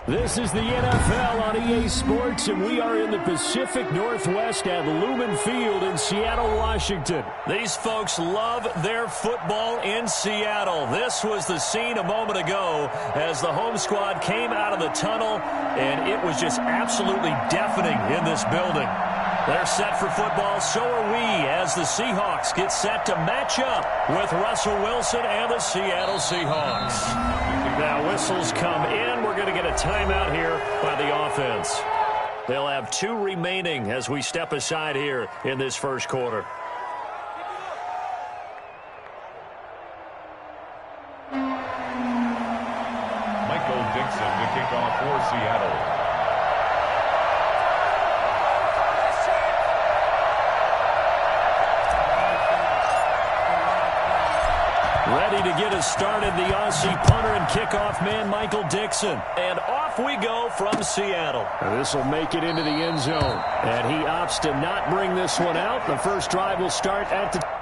This is the NFL on EA Sports, and we are in the Pacific Northwest at Lumen Field in Seattle, Washington. These folks love their football in Seattle. This was the scene a moment ago as the home squad came out of the tunnel, and it was just absolutely deafening in this building. They're set for football, so are we, as the Seahawks get set to match up with Russell Wilson and the Seattle Seahawks. Now whistles come in. We're going to get a timeout here by the offense. They'll have 2 remaining as we step aside here in this first quarter. Michael Dixon to kick off for Seattle. Ready to get us started, the Aussie punter and kickoff man, Michael Dixon. And off we go from Seattle. This will make it into the end zone. And he opts to not bring this one out. The first drive will start at the...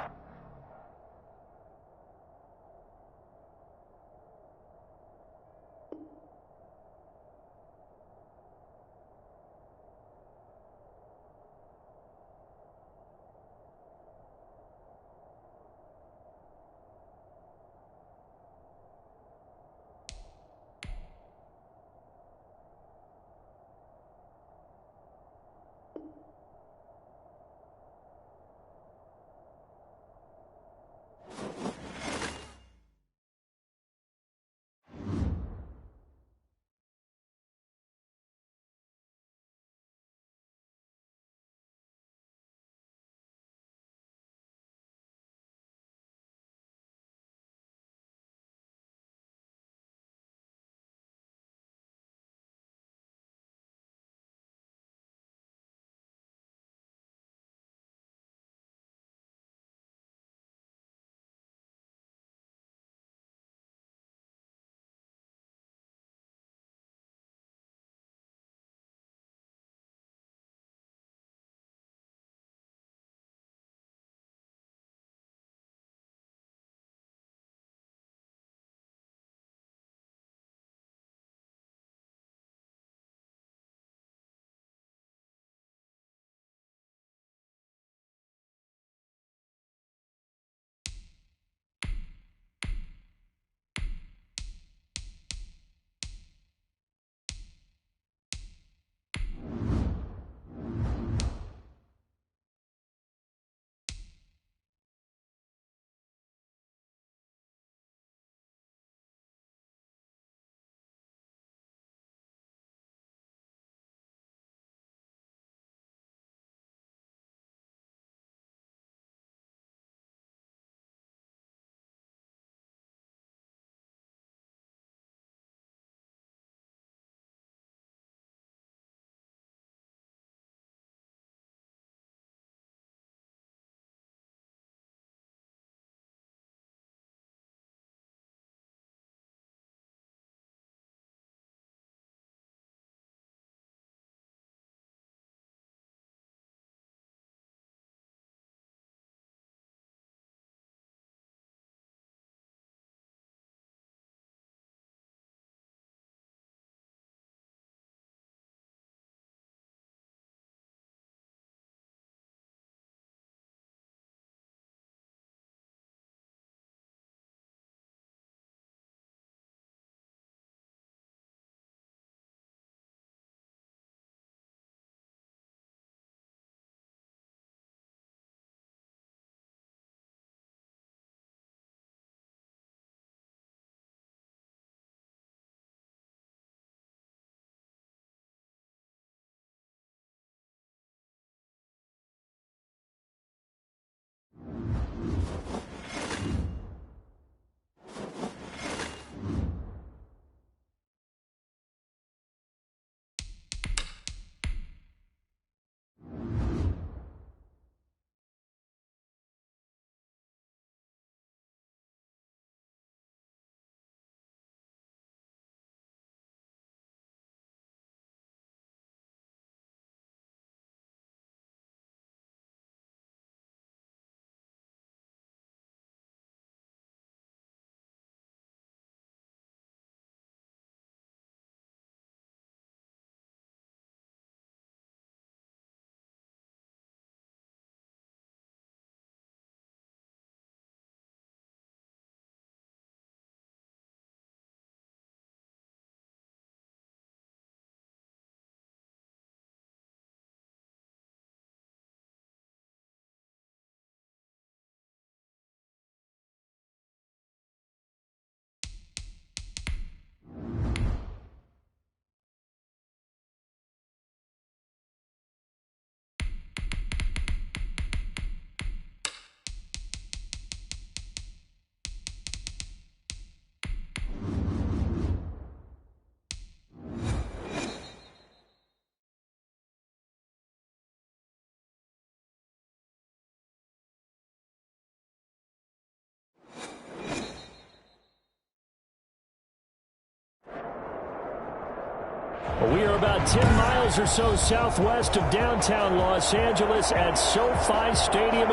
Well, we are about 10 miles or so southwest of downtown Los Angeles at SoFi Stadium.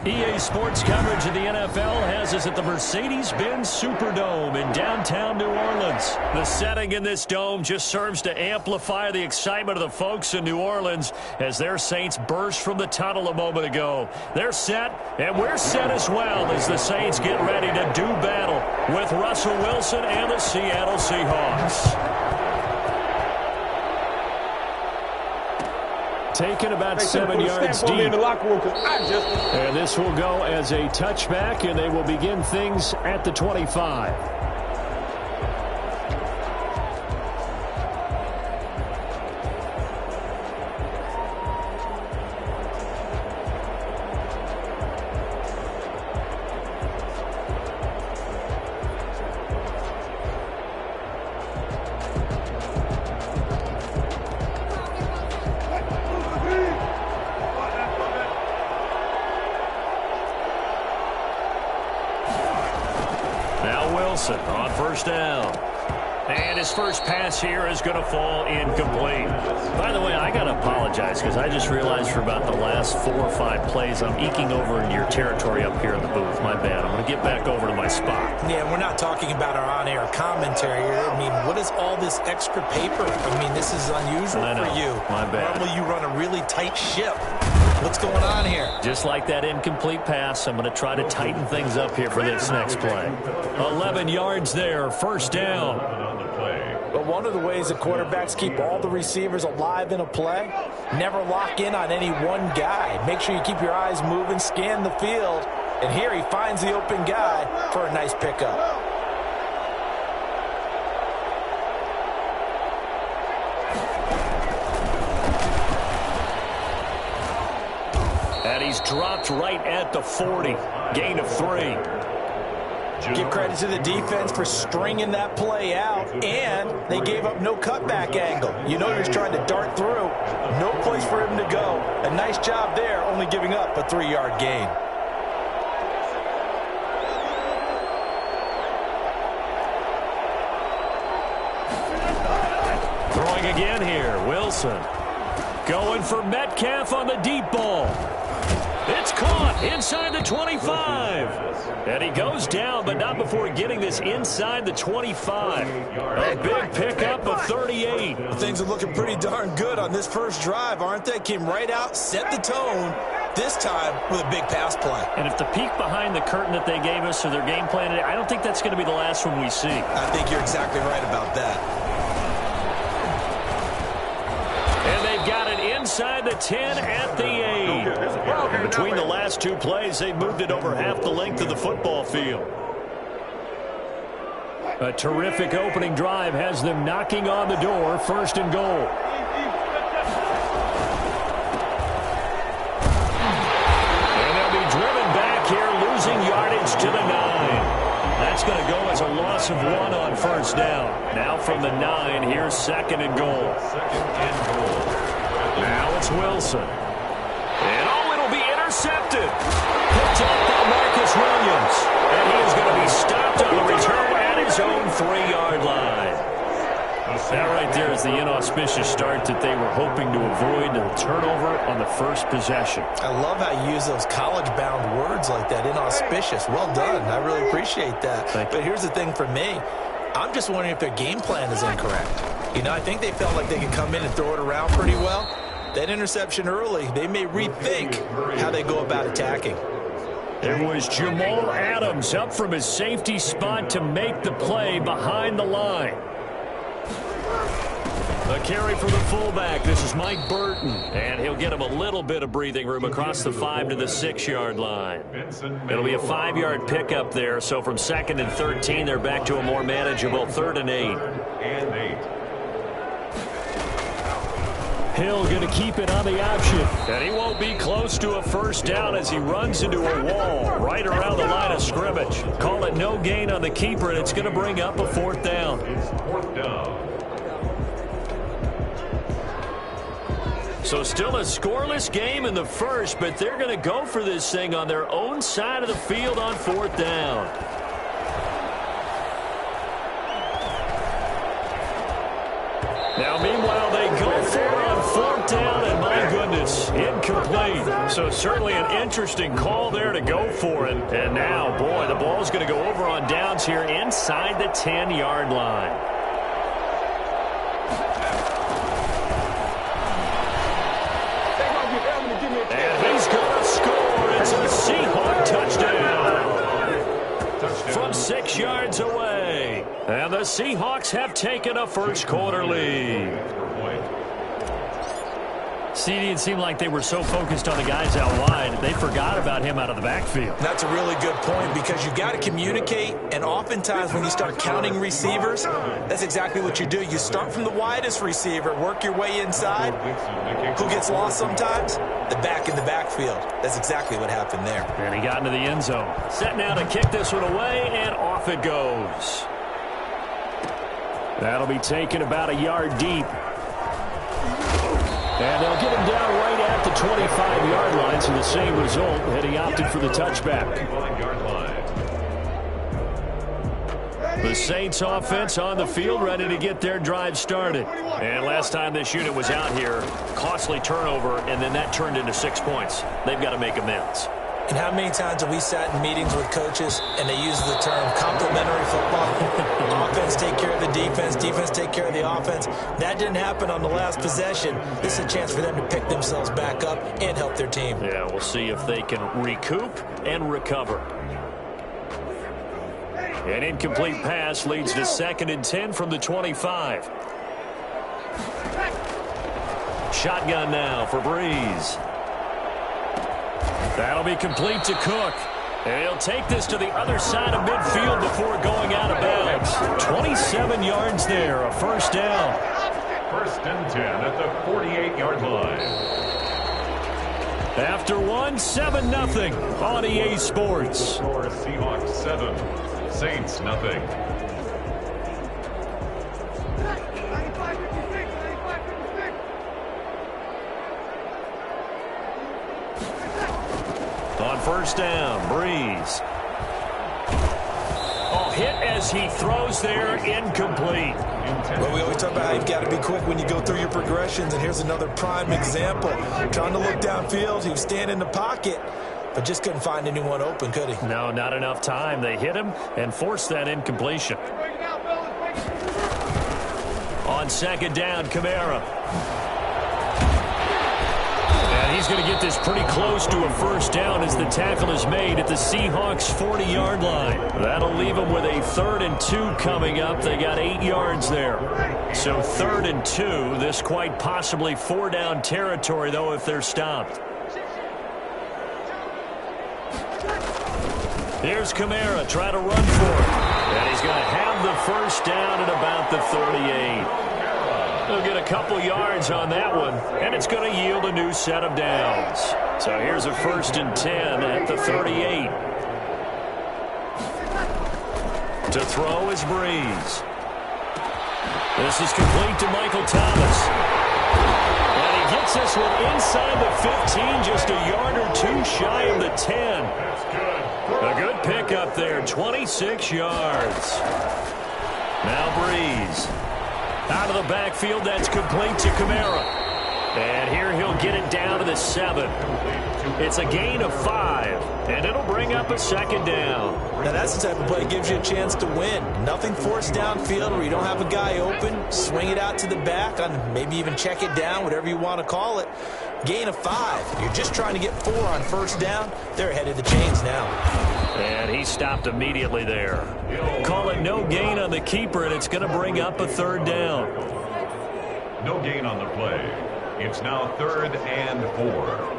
EA Sports coverage of the NFL has us at the Mercedes-Benz Superdome in downtown New Orleans. The setting in this dome just serves to amplify the excitement of the folks in New Orleans as their Saints burst from the tunnel a moment ago. They're set, and we're set as well as the Saints get ready to do battle with Russell Wilson and the Seattle Seahawks. Taken about 7 yards deep. And this will go as a touchback, and they will begin things at the 25. On first down. And his first pass here is going to fall incomplete. By the way, I got to apologize because I just realized for about the last 4 or 5 plays I'm eking over into your territory up here in the booth. My bad. I'm going to get back over to my spot. Yeah, we're not talking about our on-air commentary here. I mean, what is all this extra paper? I mean, this is unusual for you. My bad. Normally you run a really tight ship. What's going on here? Just like that incomplete pass, I'm going to try to tighten things up here for this next play. 11 yards there, first down. But one of the ways that quarterbacks keep all the receivers alive in a play, never lock in on any one guy. Make sure you keep your eyes moving, scan the field, and here he finds the open guy for a nice pickup. And he's dropped right at the 40. Gain of 3. Give credit to the defense for stringing that play out, and they gave up no cutback angle. You know you're trying to dart through. No place for him to go. A nice job there, only giving up a 3-yard gain. Throwing again here, Wilson. Going for Metcalf on the deep ball. It's caught inside the 25. And he goes down, but not before getting this inside the 25. A big pickup of 38. Things are looking pretty darn good on this first drive, aren't they? Came right out, set the tone, this time with a big pass play. And if the peek behind the curtain that they gave us or their game plan, I don't think that's going to be the last one we see. I think you're exactly right about that. And they've got it inside the 10 at the 8. And between the last 2 plays, they've moved it over half the length of the football field. A terrific opening drive has them knocking on the door, first and goal. And they'll be driven back here, losing yardage to the 9. That's going to go as a loss of 1 on first down. Now from the 9, here's second and goal. Now it's Wilson. And it'll be intercepted. Picked up by Marcus Williams. And he is going to be stopped on the return at his own 3-yard line. That right there is the inauspicious start that they were hoping to avoid, the turnover on the first possession. I love how you use those college-bound words like that, inauspicious. Well done. I really appreciate that. But here's the thing for me. I'm just wondering if their game plan is incorrect. You know, I think they felt like they could come in and throw it around pretty well. That interception early, they may rethink how they go about attacking. It was Jamal Adams up from his safety spot to make the play behind the line. A carry for the fullback. This is Mike Burton. And he'll get him a little bit of breathing room across the 5 to the 6-yard line. It'll be a 5-yard pickup there. So from 2nd and 13, they're back to a more manageable 3rd and 8. Hill going to keep it on the option. And he won't be close to a first down as he runs into a wall right around the line of scrimmage. Call it no gain on the keeper, and it's going to bring up a 4th down. It's 4th down. So still a scoreless game in the first, but they're going to go for this thing on their own side of the field on 4th down. Now, meanwhile, they go for it on 4th down, and my goodness, incomplete. So certainly an interesting call there to go for it. And now, boy, the ball's going to go over on downs here inside the 10-yard line. And he's going to score. It's a Seahawk touchdown. From 6 yards away. And the Seahawks have taken a first-quarter lead. CD, it seemed like they were so focused on the guys out wide, they forgot about him out of the backfield. That's a really good point because you got to communicate, and oftentimes when you start counting receivers, that's exactly what you do. You start from the widest receiver, work your way inside. Who gets lost sometimes? The back in the backfield. That's exactly what happened there. And he got into the end zone. Set now to kick this one away, and off it goes. That'll be taken about a yard deep. And they'll get him down right at the 25-yard line, so the same result, and he opted for the touchback. The Saints offense on the field, ready to get their drive started. And last time this unit was out here, costly turnover, and then that turned into 6 points. They've got to make amends. And how many times have we sat in meetings with coaches and they use the term complementary football? Offense take care of the defense, defense take care of the offense. That didn't happen on the last possession. This is a chance for them to pick themselves back up and help their team. Yeah, we'll see if they can recoup and recover. An incomplete pass leads to 2nd and 10 from the 25. Shotgun now for Breeze. That'll be complete to Cook. And he'll take this to the other side of midfield before going out of bounds. 27 yards there, a first down. 1st and 10 at the 48-yard line. After one, 7-0 on EA Sports. Score Seahawks 7, Saints nothing. On first down, Breeze. Oh, hit as he throws there, incomplete. Well, we always talk about how you've got to be quick when you go through your progressions, and here's another prime example. Trying to look downfield, he was standing in the pocket, but just couldn't find anyone open, could he? No, not enough time. They hit him and forced that incompletion. On 2nd down, Kamara. He's going to get this pretty close to a first down as the tackle is made at the Seahawks' 40-yard line. That'll leave them with a 3rd and 2 coming up. They got 8 yards there. So 3rd and 2, this quite possibly 4-down territory, though, if they're stopped. Here's Kamara trying to run for it. And he's going to have the first down at about the 38. They'll get a couple yards on that one, and it's going to yield a new set of downs. So here's a 1st and 10 at the 38. To throw is Breeze. This is complete to Michael Thomas. And he gets this one inside the 15, just a yard or 2 shy of the 10. A good pickup there, 26 yards. Now Breeze. Out of the backfield, that's complete to Kamara. And here he'll get it down to the 7. It's a gain of 5, and it'll bring up a 2nd down. Now that's the type of play that gives you a chance to win. Nothing forced downfield where you don't have a guy open. Swing it out to the back, on maybe even check it down, whatever you want to call it. Gain of 5. You're just trying to get 4 on first down. They're ahead of the chains now. And he stopped immediately there. Call it no gain on the keeper, and it's going to bring up a 3rd down. No gain on the play. It's now 3rd and 4.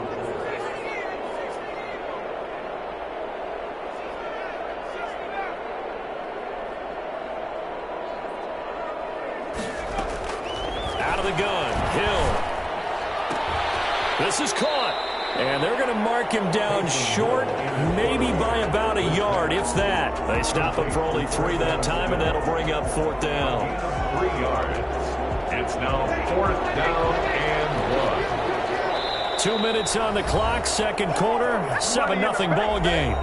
The gun, Hill. This is caught, and they're going to mark him down short, maybe by about a yard, if that. They stop him for only 3 that time, and that'll bring up 4th down. 3 yards. It's now 4th down and 1. 2 minutes on the clock, second quarter, 7-0 ball game.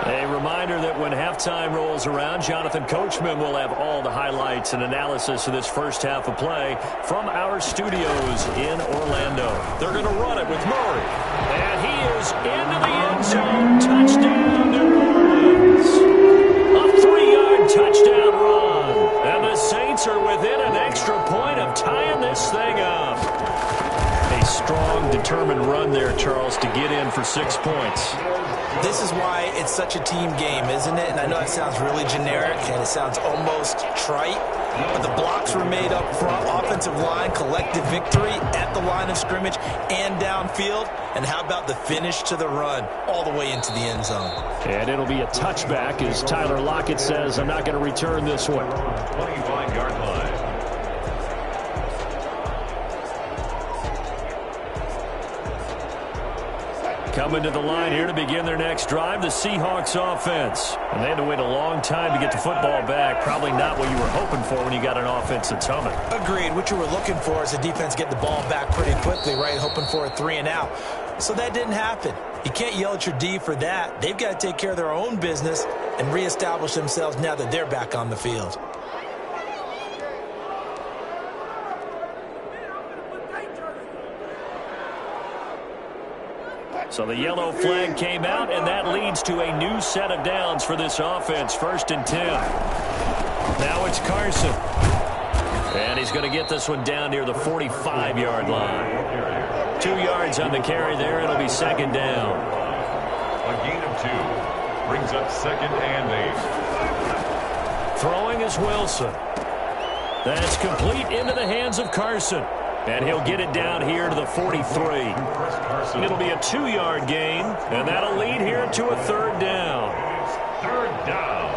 A reminder that when halftime rolls around, Jonathan Coachman will have all the highlights and analysis of this first half of play from our studios in Orlando. They're going to run it with Murray. And he is into the end zone. Touchdown, New Orleans. A 3-yard touchdown run. And the Saints are within an extra point of tying this thing up. A strong, determined run there, Charles, to get in for 6 points. This is why it's such a team game, isn't it? And I know it sounds really generic and it sounds almost trite, but the blocks were made up front, offensive line, collective victory at the line of scrimmage and downfield. And how about the finish to the run all the way into the end zone? And it'll be a touchback as Tyler Lockett says, I'm not going to return this one. 25-yard line. Coming to the line here to begin their next drive, the Seahawks offense. And they had to wait a long time to get the football back. Probably not what you were hoping for when you got an offense that's humming. Agreed. What you were looking for is the defense get the ball back pretty quickly, right? Hoping for a 3 and out. So that didn't happen. You can't yell at your D for that. They've got to take care of their own business and reestablish themselves now that they're back on the field. So the yellow flag came out, and that leads to a new set of downs for this offense. 1st and 10. Now it's Carson. And he's going to get this one down near the 45-yard line. 2 yards on the carry there. It'll be 2nd down. A gain of 2. Brings up 2nd and 8. Throwing is Wilson. That's complete into the hands of Carson. And he'll get it down here to the 43. It'll be a 2-yard gain, and that'll lead here to a 3rd down. 3rd down.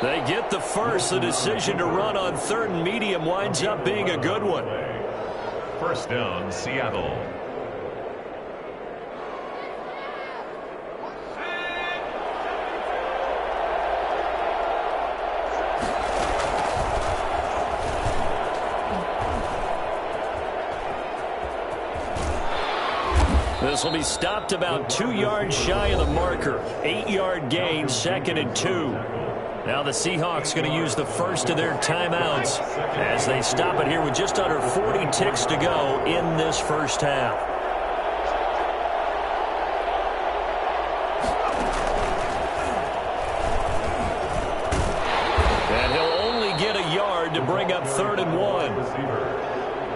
They get the first. The decision to run on 3rd and medium winds up being a good one. 1st down, Seattle. This will be stopped about 2 yards shy of the marker. 8-yard gain, 2nd and 2. Now the Seahawks going to use the first of their timeouts as they stop it here with just under 40 ticks to go in this first half. And he'll only get a yard to bring up 3rd and 1.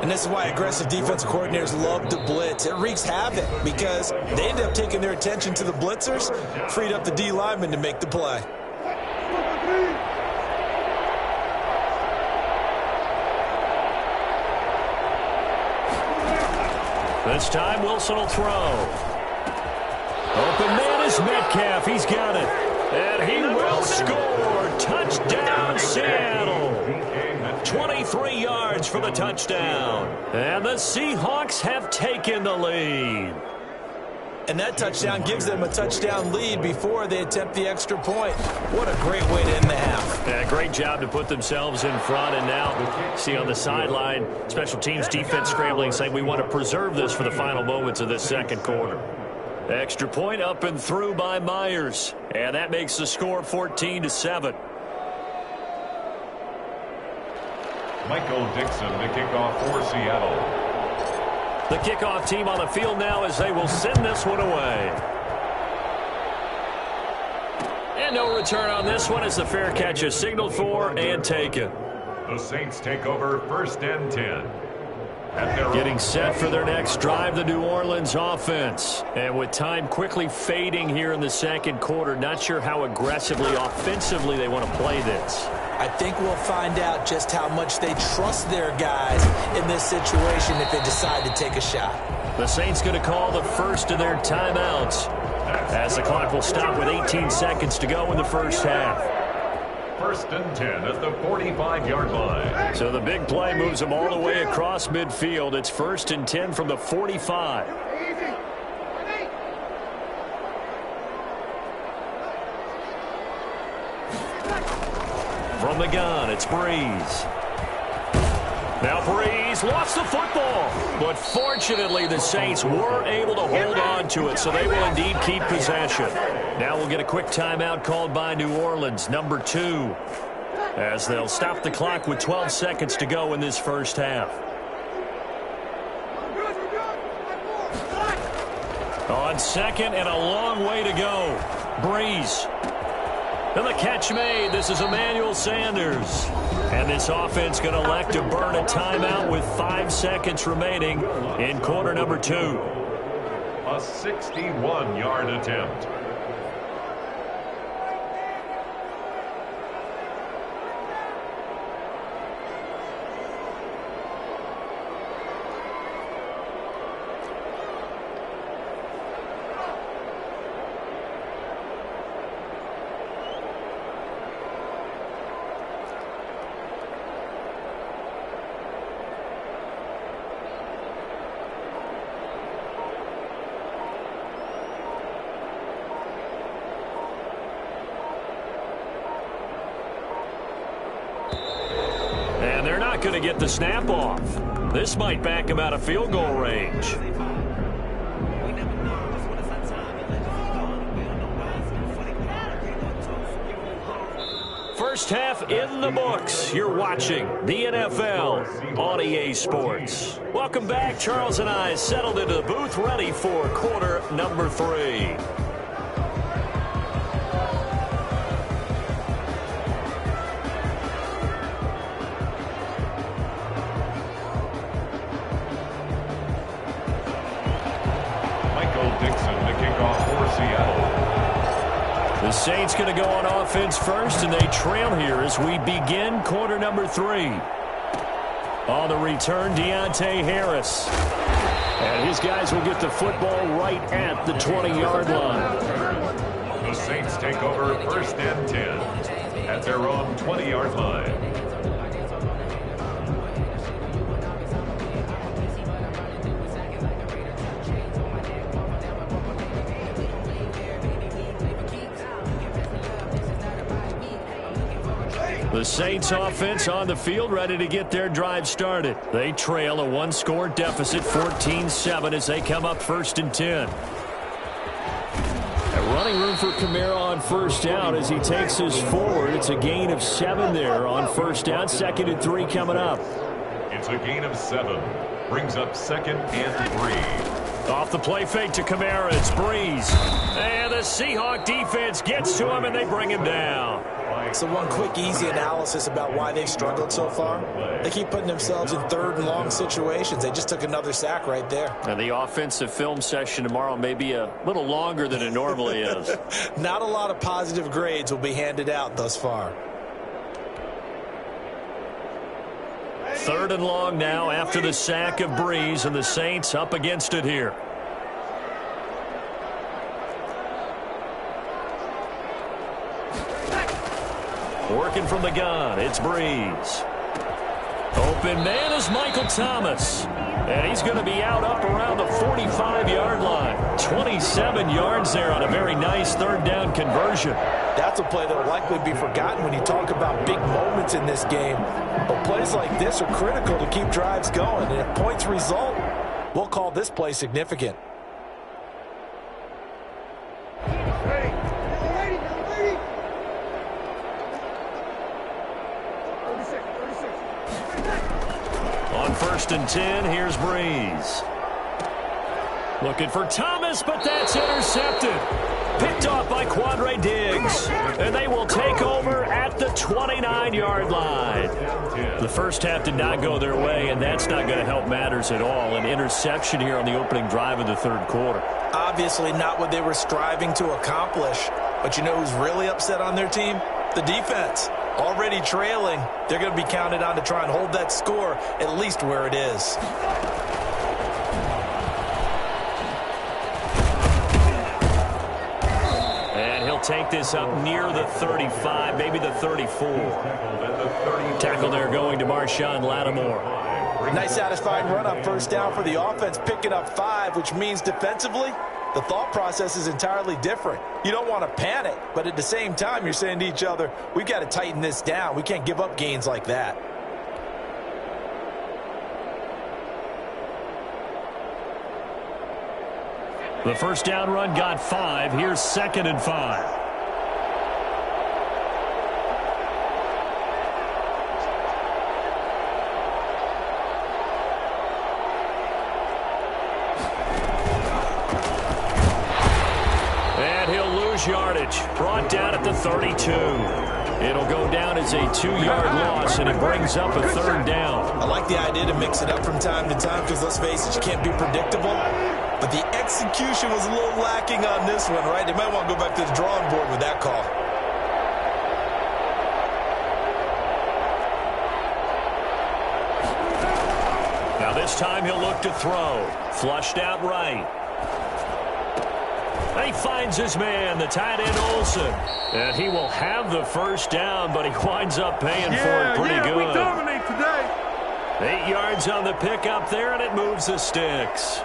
And this is why aggressive defensive coordinators love to blitz. It wreaks havoc because they end up taking their attention to the blitzers, freed up the D lineman to make the play. This time Wilson will throw. Open man is Metcalf. He's got it. And he will score. Touchdown, Seattle. 23 yards for the touchdown. And the Seahawks have taken the lead. And that touchdown gives them a touchdown lead before they attempt the extra point. What a great way to end the half. Yeah, great job to put themselves in front. And now, see on the sideline, special teams defense scrambling, saying we want to preserve this for the final moments of this second quarter. Extra point up and through by Myers. And that makes the score 14-7. Michael Dixon, the kickoff for Seattle. The kickoff team on the field now as they will send this one away. And no return on this one as the fair catch is signaled for and taken. The Saints take over 1st and 10. Getting set for their next drive, the New Orleans offense. And with time quickly fading here in the second quarter, not sure how aggressively, offensively they want to play this. I think we'll find out just how much they trust their guys in this situation if they decide to take a shot. The Saints going to call the first of their timeouts as the clock will stop with 18 seconds to go in the first half. 1st and 10 at the 45-yard line. So the big play moves them all the way across midfield. It's 1st and 10 from the 45. From the gun, it's Breeze. Now Breeze lost the football, but fortunately the Saints were able to hold on to it, so they will indeed keep possession. Now we'll get a quick timeout called by New Orleans, number 2, as they'll stop the clock with 12 seconds to go in this first half. On second and a long way to go. Breeze. And the catch made. This is Emmanuel Sanders. And this offense going to elect to burn a timeout with 5 seconds remaining in quarter number 2. A 61-yard attempt. Going to get the snap off. This might back him out of field goal range. First half in the books. You're watching the NFL on EA Sports. Welcome back. Charles and I settled into the booth ready for quarter number 3. The Saints going to go on offense first, and they trail here as we begin quarter number 3. On the return, Deontay Harris. And his guys will get the football right at the 20-yard line. The Saints take over 1st and 10 at their own 20-yard line. The Saints offense on the field ready to get their drive started. They trail a 1-score deficit, 14-7 as they come up 1st and 10. Running room for Kamara on first down as he takes his forward. It's a gain of 7 there on first down. 2nd and 3 coming up. It's a gain of 7. Brings up 2nd and 3. Off the play fake to Kamara, it's Breeze. And the Seahawk defense gets to him and they bring him down. So one quick, easy analysis about why they've struggled so far. They keep putting themselves in 3rd and long situations. They just took another sack right there. And the offensive film session tomorrow may be a little longer than it normally is. Not a lot of positive grades will be handed out thus far. 3rd and long now after the sack of Breeze, and the Saints up against it here. Working from the gun, it's Breeze. Open man is Michael Thomas. And he's going to be out up around the 45-yard line. 27 yards there on a very nice 3rd down conversion. That's a play that will likely be forgotten when you talk about big moments in this game. But plays like this are critical to keep drives going. And if points result, we'll call this play significant. On 1st and 10, here's Breeze. Looking for Thomas, but that's intercepted. Picked off by Quandre Diggs. And they will take over at the 29-yard line. The first half did not go their way, and that's not going to help matters at all. An interception here on the opening drive of the third quarter. Obviously not what they were striving to accomplish. But you know who's really upset on their team? The defense. Already trailing. They're going to be counted on to try and hold that score at least where it is. And he'll take this up near the 35, maybe the 34. Tackle there going to Marshawn Lattimore. Nice satisfying run on first down for the offense, picking up 5, which means defensively, the thought process is entirely different. You don't want to panic, but at the same time, you're saying to each other, we've got to tighten this down. We can't give up gains like that. The first down run got 5. Here's 2nd and 5. Yardage brought down at the 32. It'll go down as a 2-yard loss, and it brings up a 3rd down. I like the idea to mix it up from time to time because, let's face it, you can't be predictable. But the execution was a little lacking on this one, right? They might want to go back to the drawing board with that call. Now this time he'll look to throw. Flushed out right. He finds his man, the tight end Olsen. And he will have the first down, but he winds up paying for it pretty good. We dominate today. 8 yards on the pickup there, and it moves the sticks.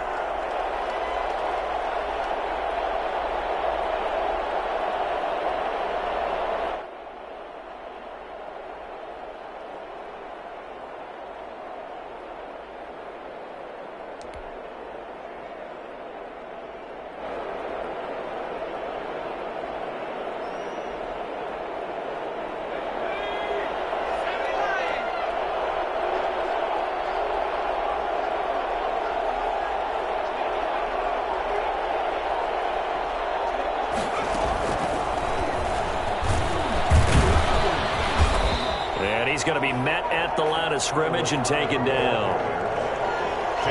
He's going to be met at the line of scrimmage and taken down.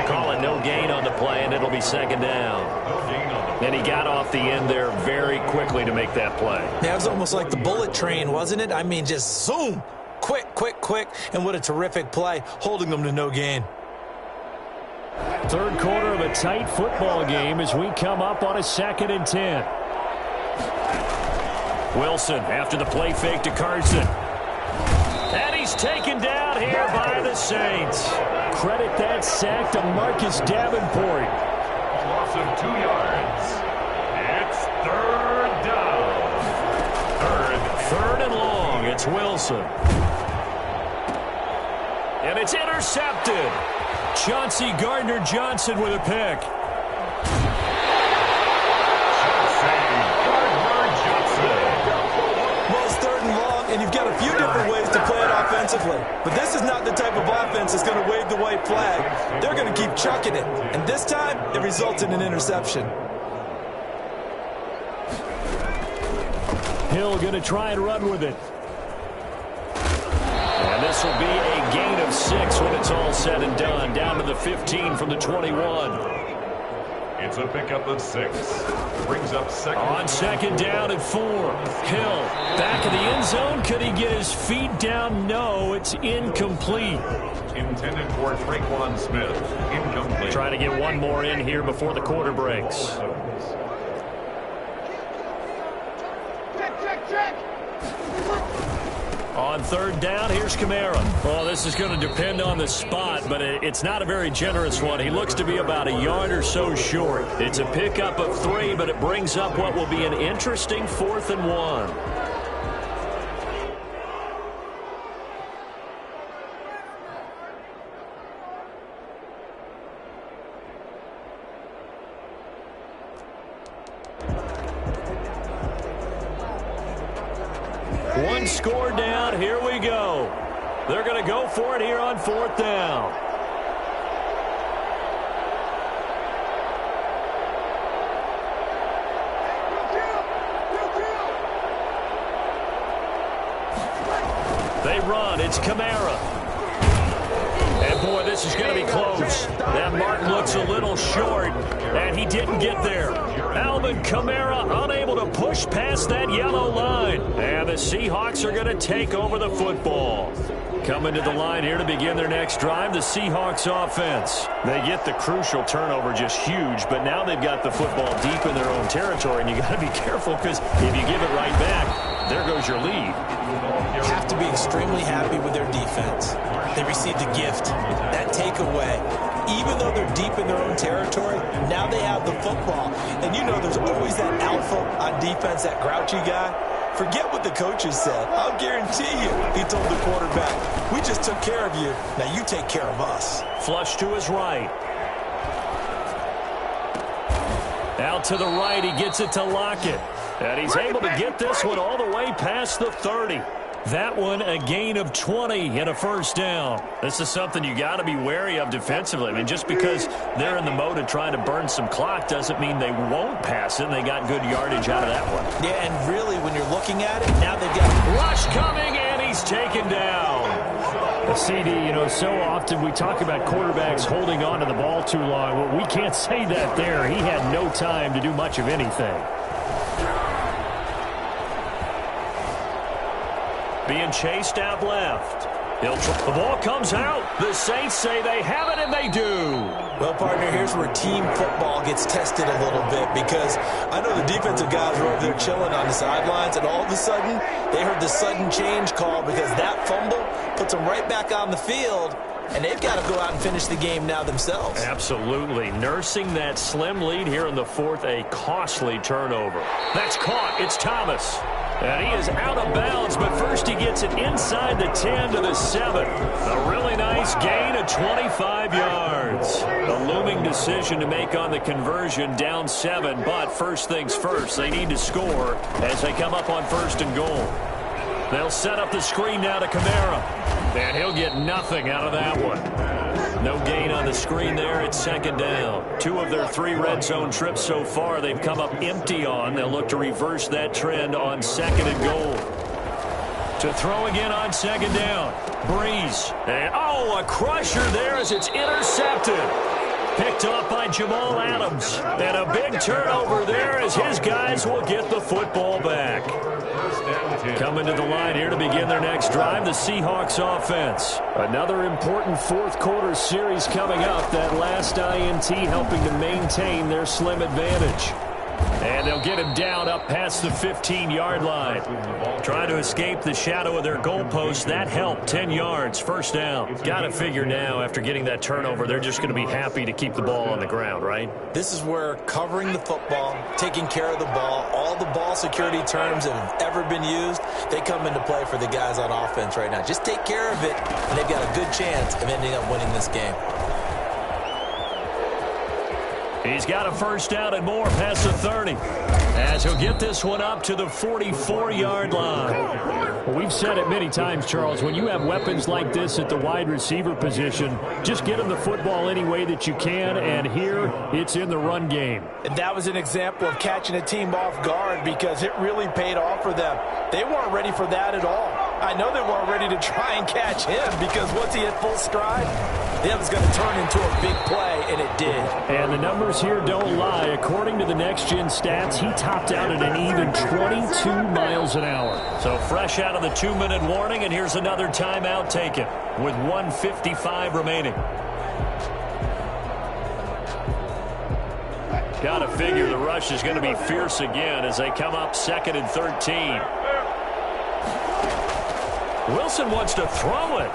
Call it no gain on the play, and it'll be 2nd down. And he got off the end there very quickly to make that play. Yeah, it was almost like the bullet train, wasn't it? I mean, just zoom. Quick, quick, quick. And what a terrific play, holding them to no gain. Third quarter of a tight football game as we come up on a 2nd and 10. Wilson after the play fake to Carson. And he's taken down here by the Saints. Credit that sack to Marcus Davenport. Loss of 2 yards. It's 3rd down. Third and long. It's Wilson. And it's intercepted. Chauncey Gardner-Johnson with a pick. And you've got a few different ways to play it offensively. But this is not the type of offense that's going to wave the white flag. They're going to keep chucking it. And this time, it results in an interception. Hill going to try and run with it. And this will be a gain of 6 when it's all said and done. Down to the 15 from the 21. It's a pickup of 6. Brings up 2nd. On 2nd down and 4. Hill back in the end zone. Could he get his feet down? No, it's incomplete. Intended for Traquan Smith. Incomplete. Trying to get one more in here before the quarter breaks. Check. On 3rd down, here's Kamara. Well, this is going to depend on the spot, but it's not a very generous one. He looks to be about a yard or so short. It's a pickup of 3, but it brings up what will be an interesting 4th and 1. One score down. Here we go. They're going to go for it here on 4th down. It's Kamara. And, boy, this is going to be close. That mark looks a little short, and he didn't get there. Alvin Kamara unable to push past that yellow line. And the Seahawks are going to take over the football. Coming to the line here to begin their next drive, the Seahawks offense. They get the crucial turnover, just huge, but now they've got the football deep in their own territory, and you got to be careful because if you give it right back, there goes your lead. Have to be extremely happy with their defense. They received a gift. That takeaway, even though they're deep in their own territory, now they have the football. And you know there's always that alpha on defense, that grouchy guy. Forget what the coaches said. I'll guarantee you, he told the quarterback, we just took care of you. Now you take care of us. Flush to his right. Out to the right, he gets it to Lockett. And he's able to get this one all the way past the 30. That one a gain of 20 and a first down. This is something you got to be wary of defensively. I mean, just because they're in the mode of trying to burn some clock doesn't mean they won't pass it, and they got good yardage out of that one. Yeah, and really, when you're looking at it, now they've got rush coming, and he's taken down. The CD, you know, so often we talk about quarterbacks holding on to the ball too long. Well, we can't say that there. He had no time to do much of anything. Being chased out left. The ball comes out. The Saints say they have it, and they do. Well, partner, here's where team football gets tested a little bit because I know the defensive guys were over there chilling on the sidelines, and all of a sudden, they heard the sudden change call because that fumble puts them right back on the field, and they've got to go out and finish the game now themselves. Absolutely. Nursing that slim lead here in the fourth, a costly turnover. That's caught. It's Thomas. And he is out of bounds, but first he gets it inside the 10 to the 7. A really nice gain of 25 yards. A looming decision to make on the conversion, down 7, but first things first, they need to score as they come up on first and goal. They'll set up the screen now to Kamara, and he'll get nothing out of that one. No gain on the screen there. It's second down. 2 of their 3 red zone trips so far they've come up empty on. They'll look to reverse that trend on second and goal. To throw again on second down. Breeze. And, a crusher there as it's intercepted. Picked off by Jamal Adams. And a big turnover there as his guys will get the football back. Coming to the line here to begin their next drive, the Seahawks offense. Another important fourth quarter series coming up. That last INT helping to maintain their slim advantage. And they'll get him down up past the 15-yard line. Trying to escape the shadow of their goalpost. That helped. 10 yards, first down. Got to figure now, after getting that turnover, they're just going to be happy to keep the ball on the ground, right? This is where covering the football, taking care of the ball, all the ball security terms that have ever been used, they come into play for the guys on offense right now. Just take care of it, and they've got a good chance of ending up winning this game. He's got a first down and more past the 30. As he'll get this one up to the 44-yard line. Well, we've said it many times, Charles, when you have weapons like this at the wide receiver position, just get them the football any way that you can, and here it's in the run game. And that was an example of catching a team off guard because it really paid off for them. They weren't ready for that at all. I know they weren't ready to try and catch him because once he hit full stride, it was going to turn into a big play, and it did. And the numbers here don't lie. According to the next-gen stats, he topped out at an even 22 miles an hour. So fresh out of the 2-minute warning, and here's another timeout taken with 1:55 remaining. Got to figure the rush is going to be fierce again as they come up second and 13. Wilson wants to throw it.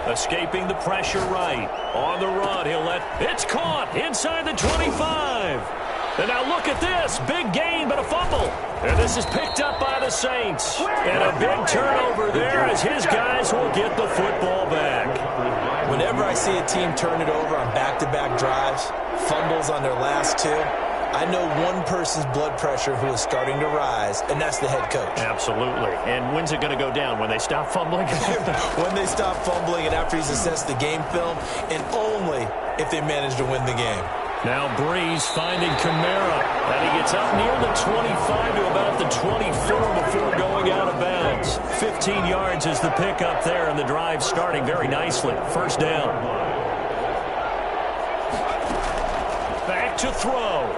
Escaping the pressure right. On the run, he'll let... It's caught inside the 25. And now look at this. Big gain, but a fumble. And this is picked up by the Saints. And a big turnover there as his guys will get the football back. Whenever I see a team turn it over on back-to-back drives, fumbles on their last 2, I know one person's blood pressure who is starting to rise, and that's the head coach. Absolutely. And when's it going to go down? When they stop fumbling? When they stop fumbling and after he's assessed the game film, and only if they manage to win the game. Now Breeze finding Kamara. And he gets up near the 25 to about the 24 before going out of bounds. 15 yards is the pickup there, and the drive starting very nicely. First down. Back to throw.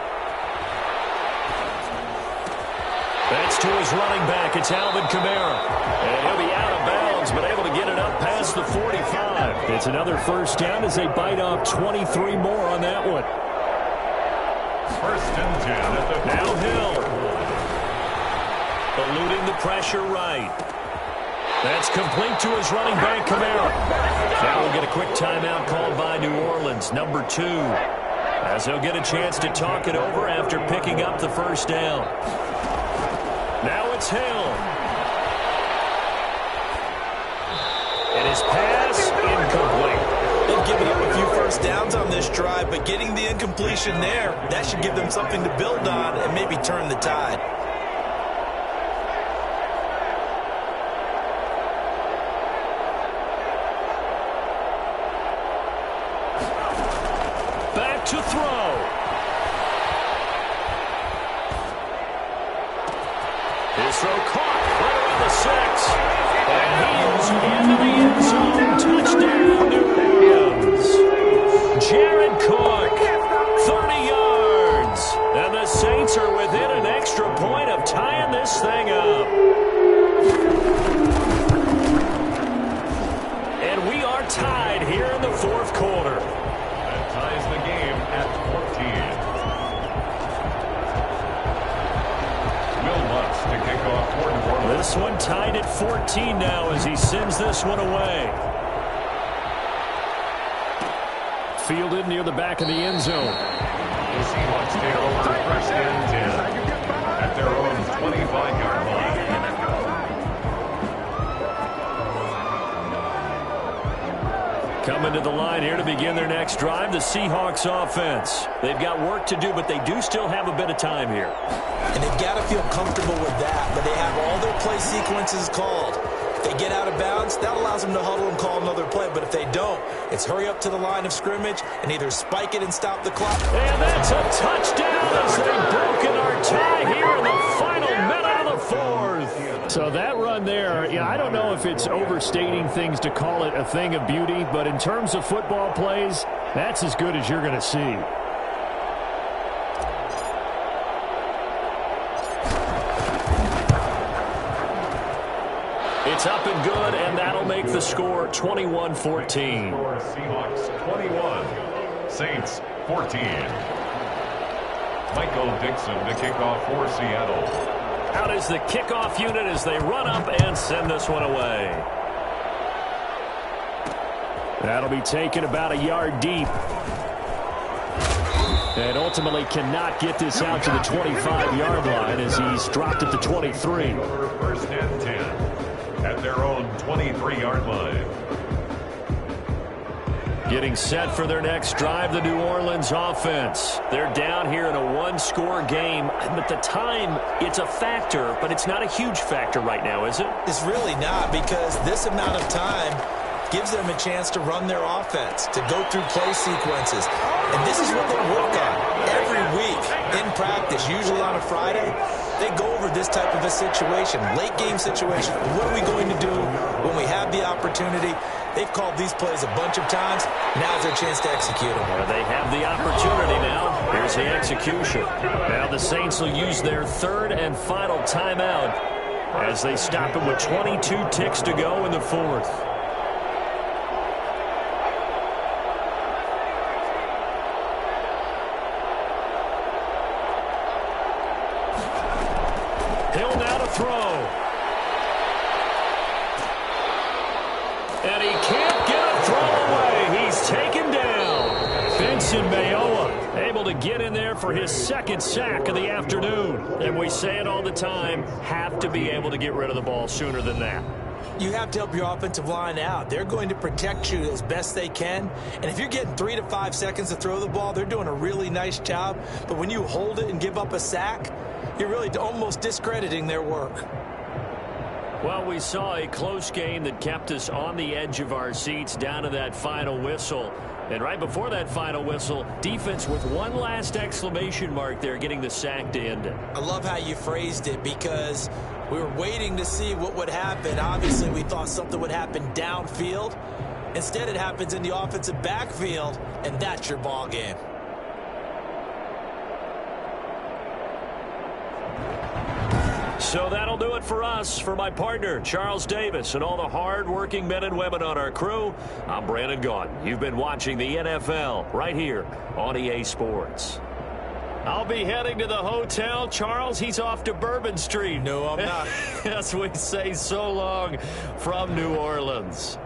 That's to his running back. It's Alvin Kamara. And he'll be out of bounds, but able to get it up past the 45. It's another first down as they bite off 23 more on that one. First and 10 at the now Hill. Eluding the pressure right. That's complete to his running back, Kamara. Now we'll get a quick timeout called by New Orleans, number 2. As he'll get a chance to talk it over after picking up the first down. Now it's Hill. And his pass incomplete. They've given up a few first downs on this drive, but getting the incompletion there, that should give them something to build on and maybe turn the tide. Back to throw. His throw caught right around the 6. And he is into the end zone. Touchdown, New Orleans. Jared Cook, 30 yards. And the Saints are within an extra point of tying this thing up. And we are tied here in the fourth quarter. That ties the game at 14. Will Lutz to kick off for New Orleans. This one tied at 14 now as he sends this one away. Fielded near the back of the end zone. The Seahawks take over first and 10 at their own 25-yard line. Coming to the line here to begin their next drive, the Seahawks offense. They've got work to do, but they do still have a bit of time here. And they've got to feel comfortable with that, but they have all their play sequences called. If they get out of bounds, that allows them to huddle and call another play. But if they don't, it's hurry up to the line of scrimmage and either spike it and stop the clock. And that's a touchdown as they've broken our tie here in the final minute of the fourth. So that run there, I don't know if it's overstating things to call it a thing of beauty, but in terms of football plays, that's as good as you're going to see. It's up and good, and that'll make the score 21-14. Seahawks 21, Saints 14. Michael Dixon to kick off for Seattle. Out is the kickoff unit as they run up and send this one away. That'll be taken about a yard deep. And ultimately cannot get this out to the 25-yard line as he's dropped at the 23. First and 10 at their own 23-yard line. Getting set for their next drive, the New Orleans offense. They're down here in a one-score game. But the time, it's a factor, but it's not a huge factor right now, is it? It's really not, because this amount of time gives them a chance to run their offense, to go through play sequences. And this is what they work on every week in practice, usually on a Friday. They go over this type of a situation, late game situation. What are we going to do when we have the opportunity? They've called these plays a bunch of times. Now's their chance to execute them. Well, they have the opportunity now. Here's the execution. Now the Saints will use their third and final timeout as they stop it with 22 ticks to go in the fourth. Hill now to throw. And he can't get a throw away. He's taken down. Benson Mayowa able to get in there for his second sack of the afternoon. And we say it all the time, have to be able to get rid of the ball sooner than that. You have to help your offensive line out. They're going to protect you as best they can. And if you're getting 3 to 5 seconds to throw the ball, they're doing a really nice job. But when you hold it and give up a sack, you're really almost discrediting their work. Well, we saw a close game that kept us on the edge of our seats down to that final whistle. And right before that final whistle, defense with one last exclamation mark there, getting the sack to end it. I love how you phrased it, because we were waiting to see what would happen. Obviously, we thought something would happen downfield. Instead, it happens in the offensive backfield, and that's your ball game. So that'll do it for us. For my partner, Charles Davis, and all the hard-working men and women on our crew, I'm Brandon Gaudin. You've been watching the NFL right here on EA Sports. I'll be heading to the hotel. Charles, he's off to Bourbon Street. No, I'm not. As we say so long from New Orleans.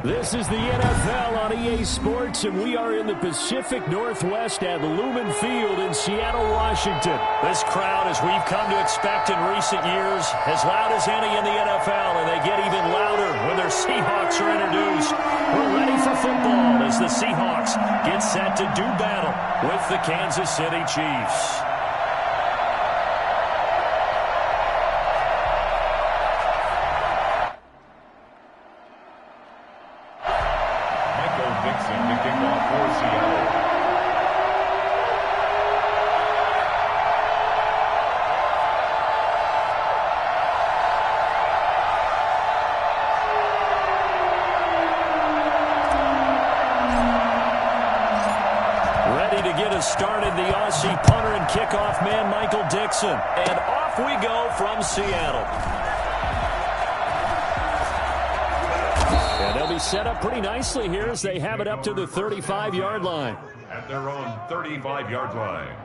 This is the NFL on EA Sports, and we are in the Pacific Northwest at Lumen Field in Seattle, Washington. This crowd, as we've come to expect in recent years, as loud as any in the NFL, and they get even louder when their Seahawks are introduced. We're ready for football as the Seahawks get set to do battle with the Kansas City Chiefs. Started the Aussie punter and kickoff man, Michael Dixon. And off we go from Seattle. And they'll be set up pretty nicely here as they have it up to the 35-yard line. At their own 35-yard line.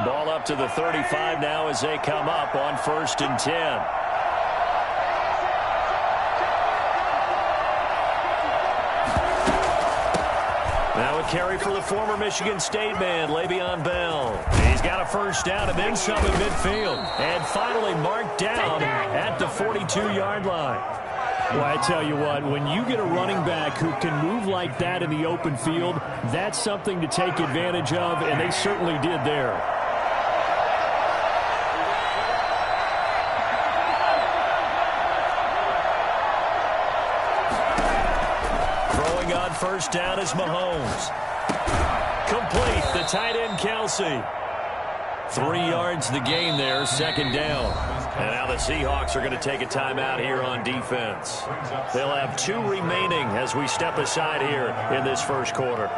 Ball up to the 35 now as they come up on 1st and 10. Now a carry for the former Michigan State man, Le'Veon Bell. He's got a first down and then some in midfield. And finally marked down at the 42-yard line. Well, I tell you what, when you get a running back who can move like that in the open field, that's something to take advantage of, and they certainly did there. first down is Mahomes. Complete, the tight end, Kelsey. 3 yards the gain there, second down. And now the Seahawks are going to take a timeout here on defense. They'll have 2 remaining as we step aside here in this first quarter.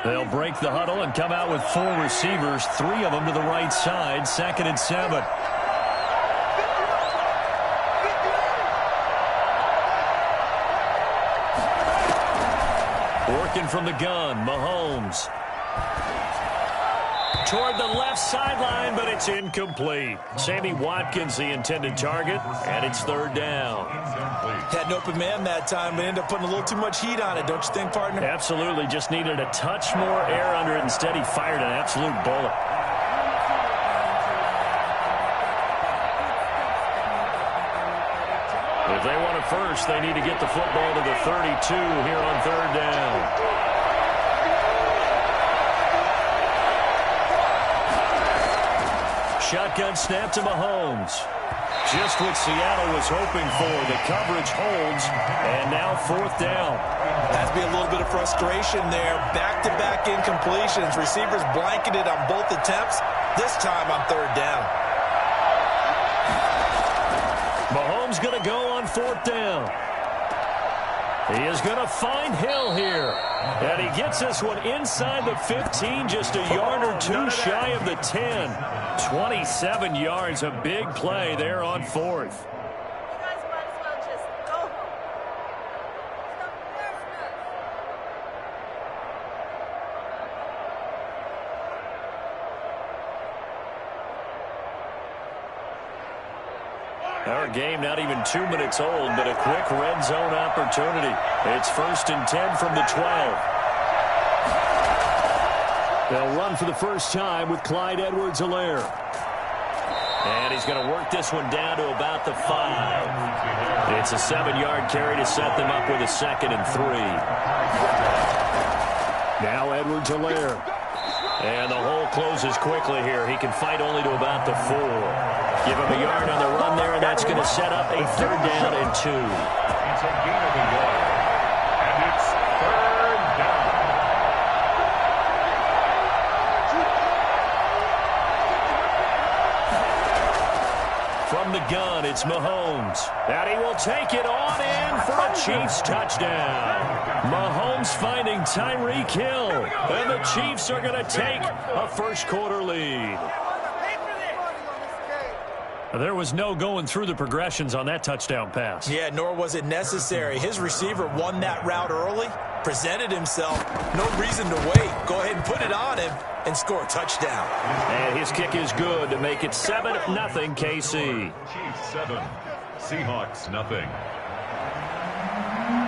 They'll break the huddle and come out with 4 receivers, 3 of them to the right side, 2nd and 7. Working from the gun, Mahomes. Toward the left sideline, but it's incomplete. Sammy Watkins, the intended target, and it's 3rd down. Had an open man that time, but ended up putting a little too much heat on it, don't you think, partner? Absolutely. Just needed a touch more air under it. Instead, he fired an absolute bullet. If they want it first, they need to get the football to the 32 here on 3rd down. Shotgun snap to Mahomes. Just what Seattle was hoping for. The coverage holds, and now 4th down. Has to be a little bit of frustration there. Back-to-back incompletions. Receivers blanketed on both attempts. This time on 3rd down. Mahomes going to go on 4th down. He is going to find Hill here. And he gets this one inside the 15, just a yard or 2 shy of the 10. 27 yards, a big play there on 4th. Our game not even 2 minutes old, but a quick red zone opportunity. It's 1st and 10 from the 12. They'll run for the first time with Clyde Edwards-Helaire. And he's going to work this one down to about the 5. It's a 7-yard carry to set them up with a 2nd and 3. Now Edwards-Helaire. And the hole closes quickly here. He can fight only to about the 4. Give him a yard on the run there, and that's going to set up a 3rd down and 2. It's a gain of a yard. And it's 3rd down. From the gun, it's Mahomes. And he will take it on in for a Chiefs touchdown. Mahomes finding Tyreek Hill. And the Chiefs are going to take a first quarter lead. There was no going through the progressions on that touchdown pass. Yeah, nor was it necessary. His receiver won that route early, presented himself. No reason to wait. Go ahead and put it on him and score a touchdown. And his kick is good to make it 7-0 KC. Chiefs 7, Seahawks nothing.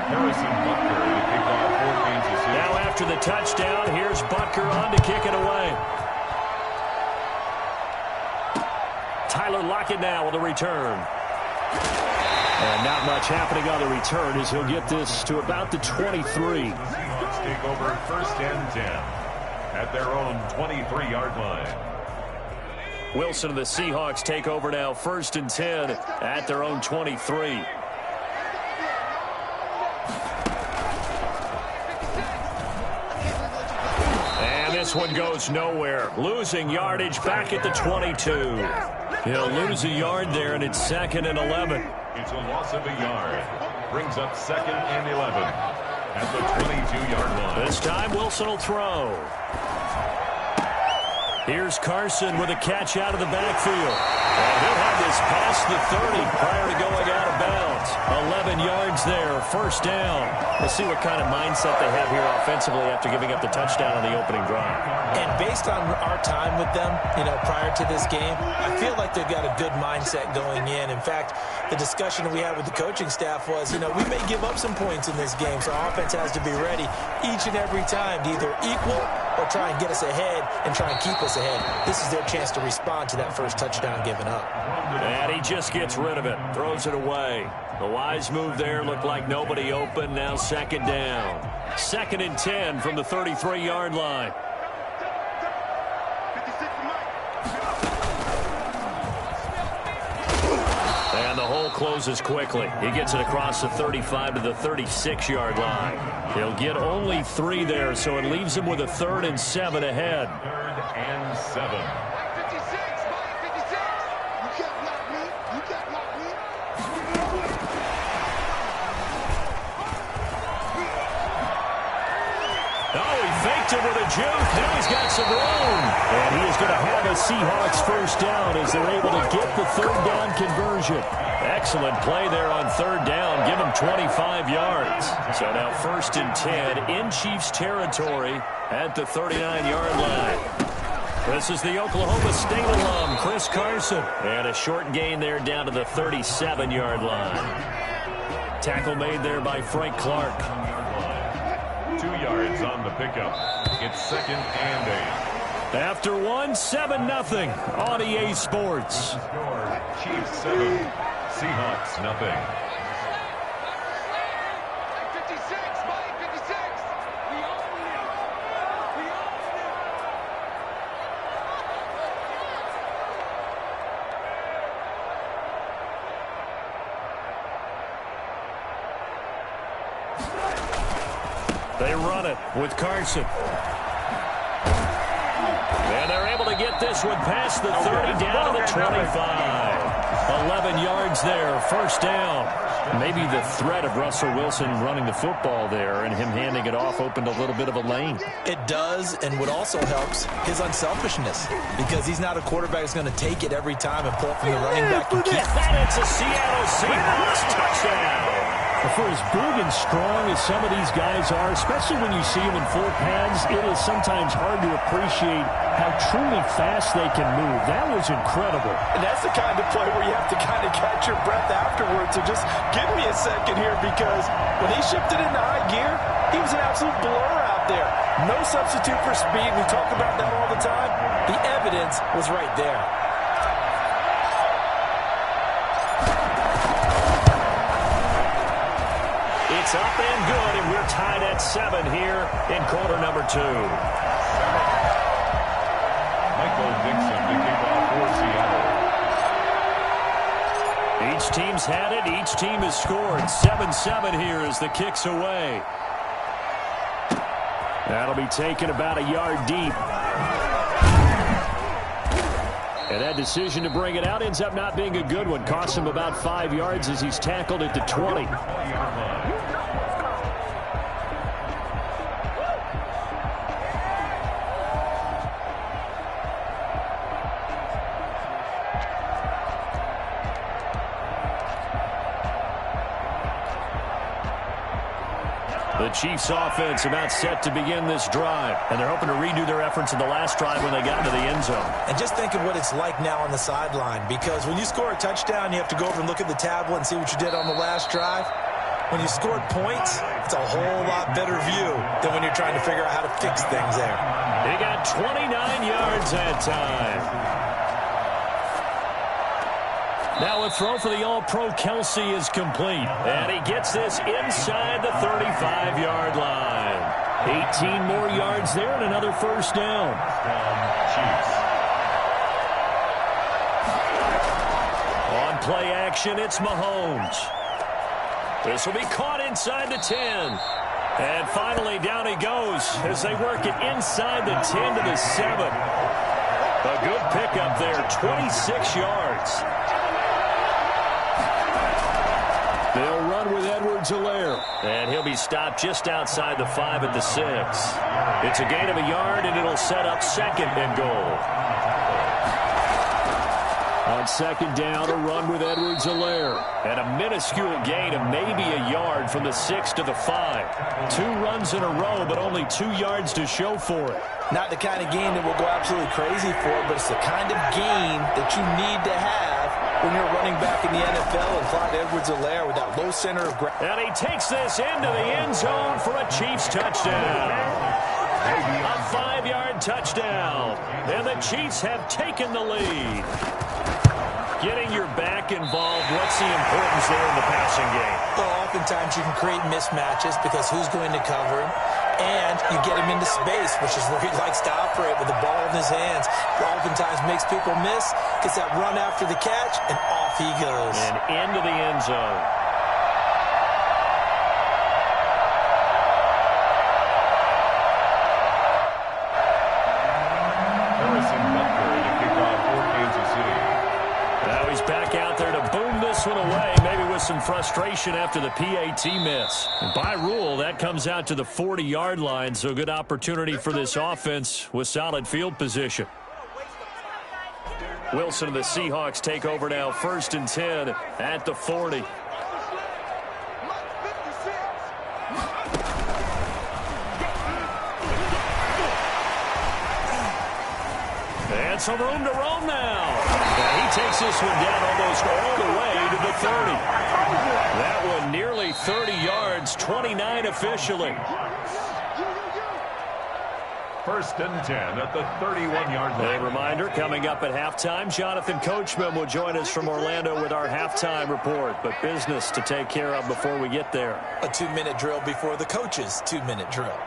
Harrison Butker to kick off for Kansas City. Now after the touchdown, here's Butker on to kick it away. Tyler Lockett now with a return. And not much happening on the return as he'll get this to about the 23. Seahawks take over 1st and 10 at their own 23-yard line. Wilson and the Seahawks take over now 1st and 10 at their own 23. And this one goes nowhere. Losing yardage back at the 22. He'll lose a yard there, and it's 2nd and 11. It's a loss of a yard. Brings up 2nd and 11 at the 22-yard line. This time, Wilson will throw. Here's Carson with a catch out of the backfield. And he'll have this past the 30 prior to going out of bounds. 11 yards there, 1st down. Let's see what kind of mindset they have here offensively after giving up the touchdown on the opening drive. And based on our time with them, prior to this game, I feel like they've got a good mindset going in. In fact, the discussion that we had with the coaching staff was, we may give up some points in this game, so our offense has to be ready each and every time to either equal or try and get us ahead and try and keep us ahead. This is their chance to respond to that first touchdown given up. And he just gets rid of it, throws it away. The wise move there, looked like nobody open. Now 2nd down. 2nd and 10 from the 33-yard line. closes quickly. He gets it across the 35 to the 36-yard line. He'll get only 3 there, so it leaves him with a 3rd and 7 ahead. 3rd and 7. Faked it with a juke. Now he's got some room. And he is going to have a Seahawks first down as they're able to get the 3rd down conversion. Excellent play there on 3rd down. Give him 25 yards. So now 1st and 10 in Chiefs territory at the 39-yard line. This is the Oklahoma State alum, Chris Carson. And a short gain there down to the 37-yard line. Tackle made there by Frank Clark. 2 yards on the pickup. It's 2nd and 8. After 7-0 on EA Sports. Chiefs 7, Seahawks nothing. They run it with Carson. And they're able to get this one past the 30 down to the 25. 11 yards there, first down. Maybe the threat of Russell Wilson running the football there and him handing it off opened a little bit of a lane. It does, and what also helps, his unselfishness, because he's not a quarterback who's going to take it every time and pull from the running back and keep it. And it's a Seattle Seahawks touchdown. For as big and strong as some of these guys are, especially when you see them in full pads, it is sometimes hard to appreciate how truly fast they can move. That was incredible. And that's the kind of play where you have to kind of catch your breath afterwards. So just give me a second here, because when he shifted into high gear, he was an absolute blur out there. No substitute for speed. We talk about that all the time. The evidence was right there. It's up and good, and we're tied at 7 here in quarter number 2. Michael Dixon to kick off for Seattle. Each team's had it. Each team has scored. 7-7 here as the kick's away. That'll be taken about a yard deep. And that decision to bring it out ends up not being a good one. Costs him about 5 yards as he's tackled at the 20. The Chiefs offense about set to begin this drive, and they're hoping to redo their efforts in the last drive when they got into the end zone. And just think of what it's like now on the sideline, because when you score a touchdown, you have to go over and look at the tablet and see what you did on the last drive. When you scored points, it's a whole lot better view than when you're trying to figure out how to fix things there. He got 29 yards that time. Now a throw for the All-Pro Kelsey is complete. And he gets this inside the 35-yard line. 18 more yards there and another first down. Chiefs. On play action, it's Mahomes. This will be caught inside the 10. And finally down he goes as they work it inside the 10 to the 7. A good pickup there, 26 yards. They'll run with Edwards-Helaire. And he'll be stopped just outside the 5 at the 6. It's a gain of a yard, and it'll set up 2nd and goal. On 2nd down, a run with Edwards-Helaire. And a minuscule gain of maybe a yard from the 6 to the 5. 2 runs in a row, but only 2 yards to show for it. Not the kind of game that we'll go absolutely crazy for, but it's the kind of game that you need to have when you're running back in the NFL, and Clyde Edwards-Helaire with that low center of gravity. And he takes this into the end zone for a Chiefs touchdown. A 5-yard touchdown. And the Chiefs have taken the lead. Getting your back involved, what's the importance there in the passing game? Well, oftentimes you can create mismatches because who's going to cover him? And you get him into space, which is where he likes to operate with the ball in his hands. Oftentimes makes people miss, gets that run after the catch, and off he goes. And into the end zone. Now he's back out there to boom this one away, maybe with some frustration after the PAT miss. And by rule, that comes out to the 40-yard line, so good opportunity for this offense with solid field position. Wilson and the Seahawks take over now, 1st and 10 at the 40. And some room to roam now. And he takes this one down almost all the way to the 30. That one nearly 30 yards, 29 officially. 1st and 10 at the 31-yard line. A reminder, coming up at halftime, Jonathan Coachman will join us from Orlando with our halftime report. But business to take care of before we get there. A 2-minute drill before the coach's 2-minute drill.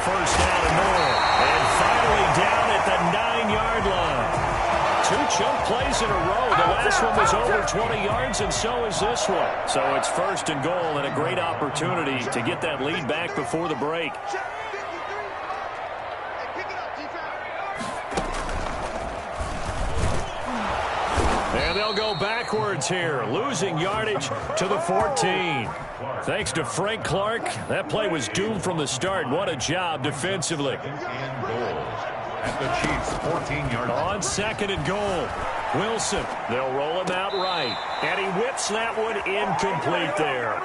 First down and more. And finally down at the 9-yard line. 2 chunk plays in a row. The last one was over 20 yards, and so is this one. So it's 1st and goal, and a great opportunity to get that lead back before the break. And they'll go backwards here, losing yardage to the 14. Thanks to Frank Clark, that play was doomed from the start. What a job defensively. And goal at the Chiefs' 14-yard line. On 2nd and goal, Wilson. They'll roll him out right. And he whips that one incomplete there.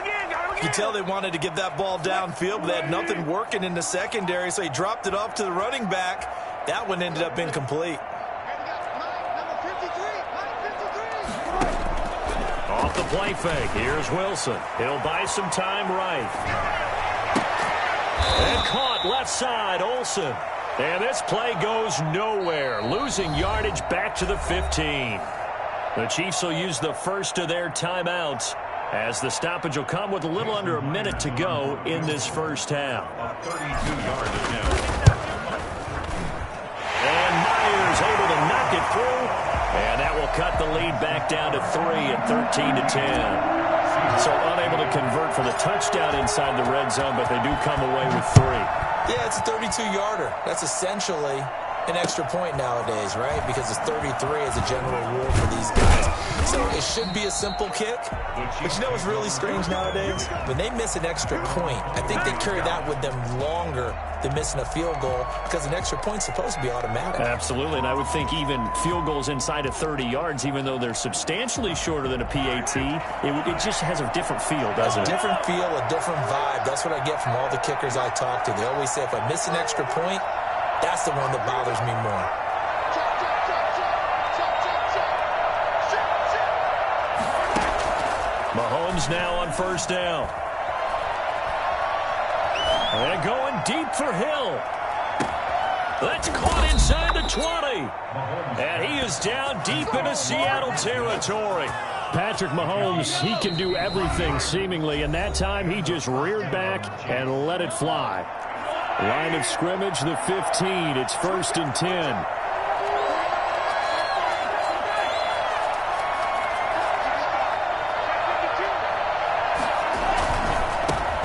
You can tell they wanted to get that ball downfield, but they had nothing working in the secondary, so he dropped it off to the running back. That one ended up incomplete. Off the play fake, here's Wilson. He'll buy some time right. And caught left side, Olsen. And this play goes nowhere, losing yardage back to the 15. The Chiefs will use the first of their timeouts, as the stoppage will come with a little under a minute to go in this first half. 32-yard attempt. And Myers able to knock it through. And that will cut the lead back down to 3 at 13-10. So unable to convert for the touchdown inside the red zone, but they do come away with 3. Yeah, it's a 32-yarder. That's essentially an extra point nowadays, right? Because it's 33 as a general rule for these guys. So it should be a simple kick. But you know what's really strange nowadays? When they miss an extra point, I think they carry that with them longer than missing a field goal, because an extra point's supposed to be automatic. Absolutely, and I would think even field goals inside of 30 yards, even though they're substantially shorter than a PAT, it just has a different feel, doesn't it? A different feel, a different vibe. That's what I get from all the kickers I talk to. They always say, if I miss an extra point, that's the one that bothers me more. Mahomes now on 1st down. And going deep for Hill. That's caught inside the 20. And he is down deep into Seattle territory. Patrick Mahomes, he can do everything seemingly, and that time he just reared back and let it fly. Line of scrimmage, the 15. It's 1st and 10.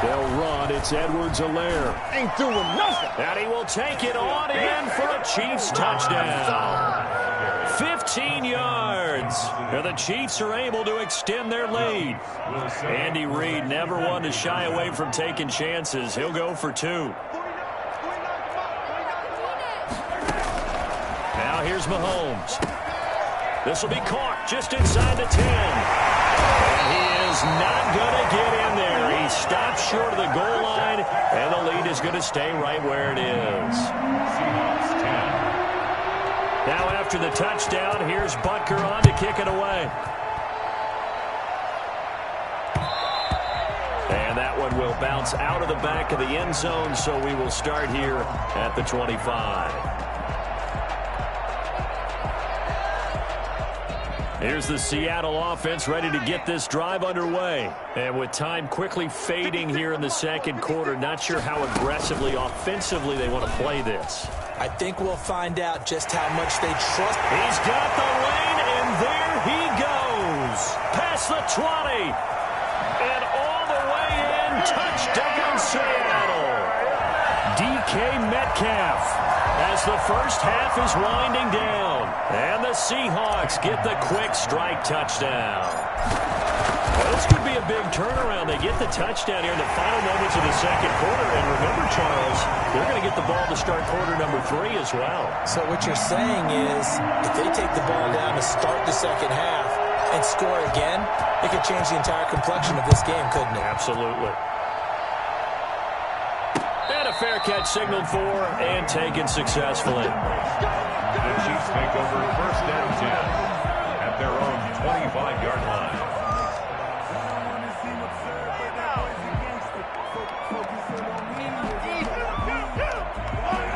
They'll run. It's Edwards-Helaire. Ain't doing nothing. And he will take it on in for a Chiefs touchdown. 15 yards. And the Chiefs are able to extend their lead. Andy Reid never one to shy away from taking chances. He'll go for 2. Now here's Mahomes. This will be caught just inside the 10. And he is not going to get in there. He stops short of the goal line, and the lead is going to stay right where it is. Seahawks 10. Now after the touchdown, here's Butker on to kick it away. And that one will bounce out of the back of the end zone, so we will start here at the 25. Here's the Seattle offense ready to get this drive underway. And with time quickly fading here in the second quarter, not sure how aggressively, offensively they want to play this. I think we'll find out just how much they trust. He's got the lane, and there he goes. Past the 20. And all the way in. Touchdown, Seattle. DK Metcalf as the first half is winding down. And the Seahawks get the quick strike touchdown. Well, this could be a big turnaround. They get the touchdown here in the final moments of the second quarter. And remember, Charles, they're going to get the ball to start quarter number 3 as well. So what you're saying is if they take the ball down to start the second half and score again, it could change the entire complexion of this game, couldn't it? Absolutely. And a fair catch signaled for and taken successfully. The Chiefs take over first and 10 at their own 25-yard line.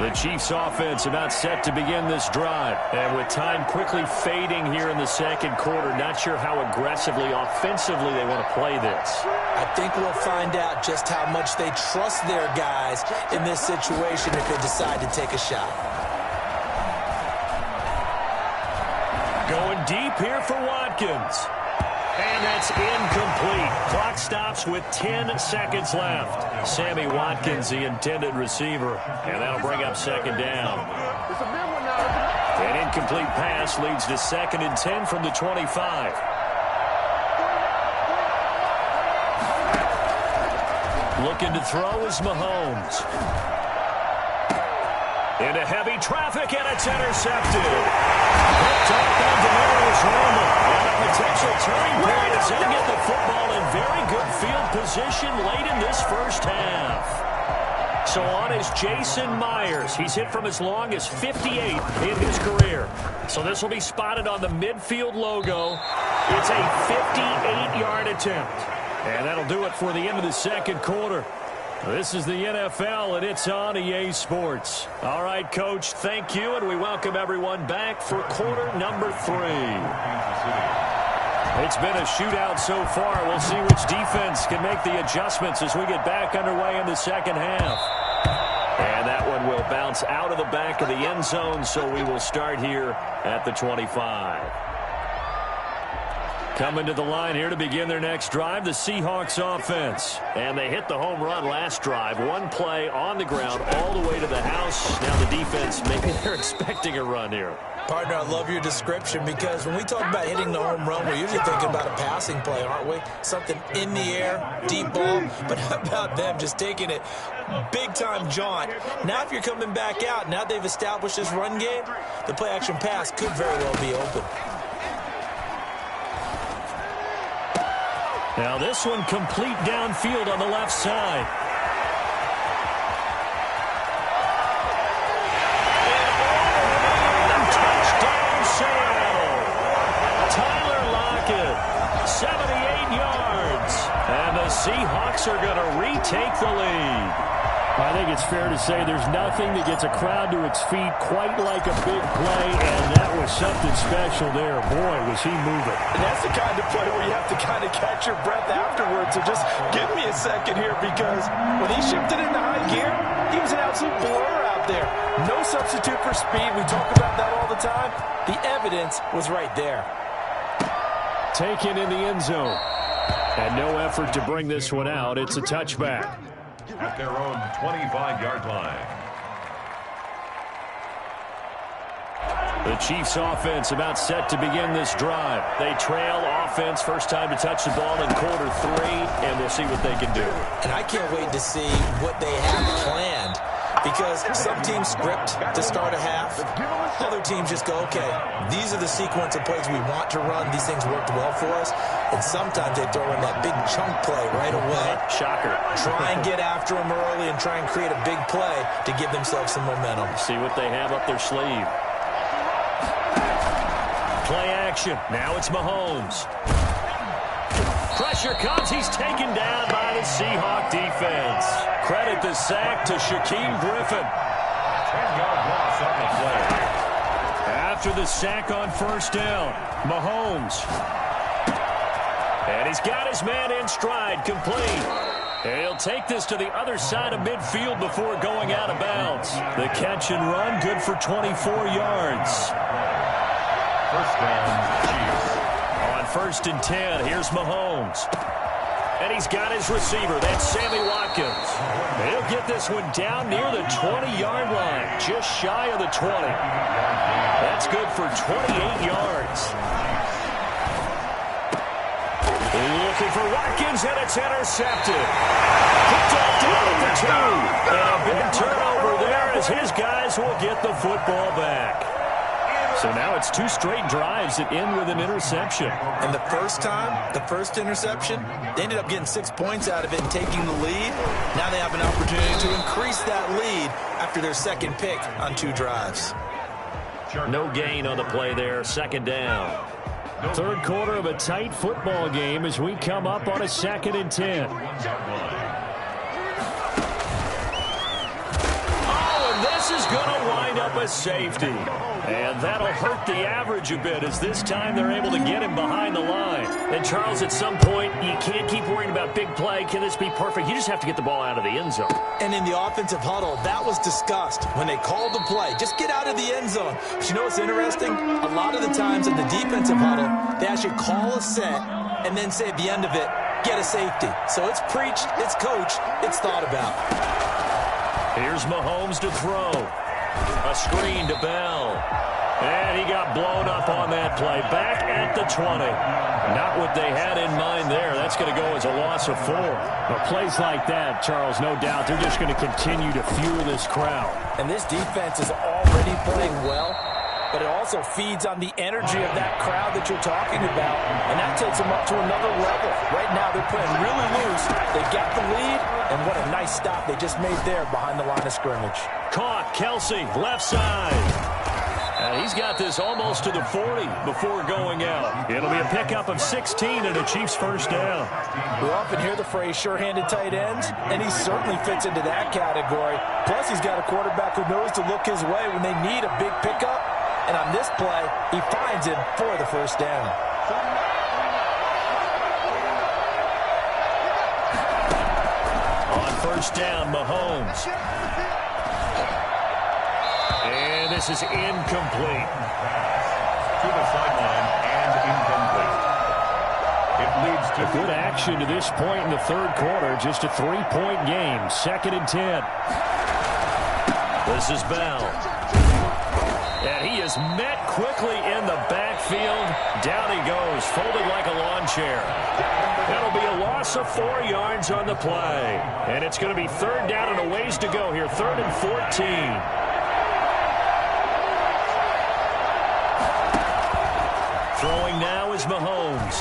The Chiefs offense about set to begin this drive. And with time quickly fading here in the second quarter, not sure how aggressively, offensively they want to play this. I think we'll find out just how much they trust their guys in this situation if they decide to take a shot. Going deep here for Watkins. And that's incomplete. Clock stops with 10 seconds left. Sammy Watkins, the intended receiver. And that'll bring up second down. An incomplete pass leads to 2nd and 10 from the 25. Looking to throw is Mahomes. Into heavy traffic, and it's intercepted. Picked off by Demarius Randall. And a potential turning point as they get the football in very good field position late in this first half. So on is Jason Myers. He's hit from as long as 58 in his career. So this will be spotted on the midfield logo. It's a 58-yard attempt. And that'll do it for the end of the second quarter. This is the NFL, and it's on EA Sports. All right, Coach, thank you, and we welcome everyone back for quarter number 3. It's been a shootout so far. We'll see which defense can make the adjustments as we get back underway in the second half. And that one will bounce out of the back of the end zone, so we will start here at the 25. Coming to the line here to begin their next drive, the Seahawks offense. And they hit the home run last drive. One play on the ground all the way to the house. Now the defense, maybe they're expecting a run here. Partner, I love your description because when we talk about hitting the home run, we're usually thinking about a passing play, aren't we? Something in the air, deep ball. But how about them just taking it big-time jaunt? Now if you're coming back out, now they've established this run game, the play-action pass could very well be open. Now this one complete downfield on the left side. And touchdown Seattle. Tyler Lockett, 78 yards. And the Seahawks are going to retake the lead. I think it's fair to say there's nothing that gets a crowd to its feet quite like a big play, and that was something special there. Boy, was he moving. And that's the kind of play where you have to kind of catch your breath afterwards. So just give me a second here, because when he shifted into high gear, he was an absolute blur out there. No substitute for speed. We talk about that all the time. The evidence was right there. Taken in the end zone. And no effort to bring this one out. It's a touchback. At their own 25-yard line. The Chiefs offense about set to begin this drive. They trail offense, first time to touch the ball in quarter 3, and we'll see what they can do. And I can't wait to see what they have planned, because some teams script to start a half. Other teams just go, okay, these are the sequence of plays we want to run. These things worked well for us. And sometimes they throw in that big chunk play right away. Shocker. Try and get after them early and try and create a big play to give themselves some momentum. See what they have up their sleeve. Play action. Now it's Mahomes. Pressure comes. He's taken down by the Seahawk defense. Credit the sack to Shaquem Griffin. 10-yard loss on the play. after the sack on first down. Mahomes. And he's got his man in stride, complete. And he'll take this to the other side of midfield before going out of bounds. The catch and run, good for 24 yards. First down, Chiefs. On 1st and 10, here's Mahomes. And he's got his receiver. That's Sammy Watkins. He'll get this one down near the 20-yard line, just shy of the 20. That's good for 28 yards. Looking for Watkins, and it's intercepted. Picked up down at the 2. And a big turnover there as his guys will get the football back. So now it's 2 straight drives that end with an interception. And the first time, the first interception, they ended up getting 6 points out of it and taking the lead. Now they have an opportunity to increase that lead after their second pick on 2 drives. No gain on the play there, 2nd down. Third quarter of a tight football game as we come up on a 2nd and 10. Oh, and this is going to wind up a safety. And that'll hurt the average a bit as this time they're able to get him behind the line. And, Charles, at some point, you can't keep worrying about big play. Can this be perfect? You just have to get the ball out of the end zone. And in the offensive huddle, that was discussed when they called the play. Just get out of the end zone. But you know what's interesting? A lot of the times in the defensive huddle, they actually call a set and then say at the end of it, get a safety. So it's preached, it's coached, it's thought about. Here's Mahomes to throw. A screen to Bell. And he got blown up on that play. Back at the 20. Not what they had in mind there. That's going to go as a loss of 4. But plays like that, Charles, no doubt, they're just going to continue to fuel this crowd. And this defense is already playing well, but it also feeds on the energy of that crowd that you're talking about, and that takes them up to another level. Right now, they're playing really loose. They got the lead, and what a nice stop they just made there behind the line of scrimmage. Caught, Kelsey, left side. And he's got this almost to the 40 before going out. It'll be a pickup of 16 and a Chiefs first down. We often hear the phrase sure-handed tight ends, and he certainly fits into that category. Plus, he's got a quarterback who knows to look his way when they need a big pickup. And on this play, he finds him for the first down. On first down, Mahomes. And this is incomplete. To the sideline and incomplete. It leads to good action to this point in the third quarter. Just a 3-point game. 2nd and 10. This is Bell. And he is met quickly in the backfield. Down he goes, folded like a lawn chair. That'll be a loss of 4 yards on the play. And it's going to be 3rd down and a ways to go here. 3rd and 14. Throwing now is Mahomes.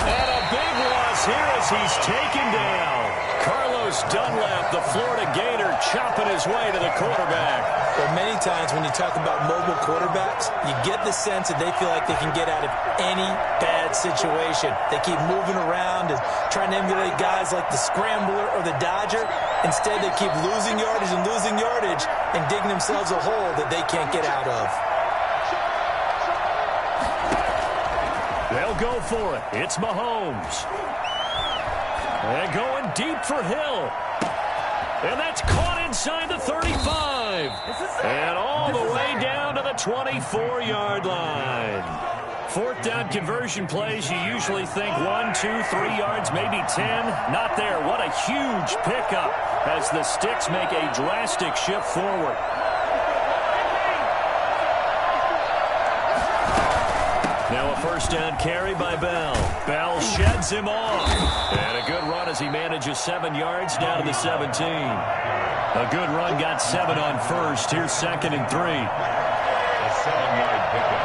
And a big loss here as he's taken down. Carlos Dunlap, the Florida Gator, chopping his way to the quarterback. Well, many times when you talk about mobile quarterbacks, you get the sense that they feel like they can get out of any bad situation. They keep moving around and trying to emulate guys like the Scrambler or the Dodger. Instead, they keep losing yardage and digging themselves a hole that they can't get out of. They'll go for it. It's Mahomes. And going deep for Hill. And that's caught inside the 35. And all the way down to the 24-yard line. 4th down conversion plays, you usually think 1, 2, 3 yards, maybe 10. Not there. What a huge pickup as the Sticks make a drastic shift forward. Now a 1st down carry by Bell. Bell sheds him off. And a good run as he manages 7 yards down to the 17. A good run, got 7 on first. Here's 2nd and 3. a 7-yard pickup.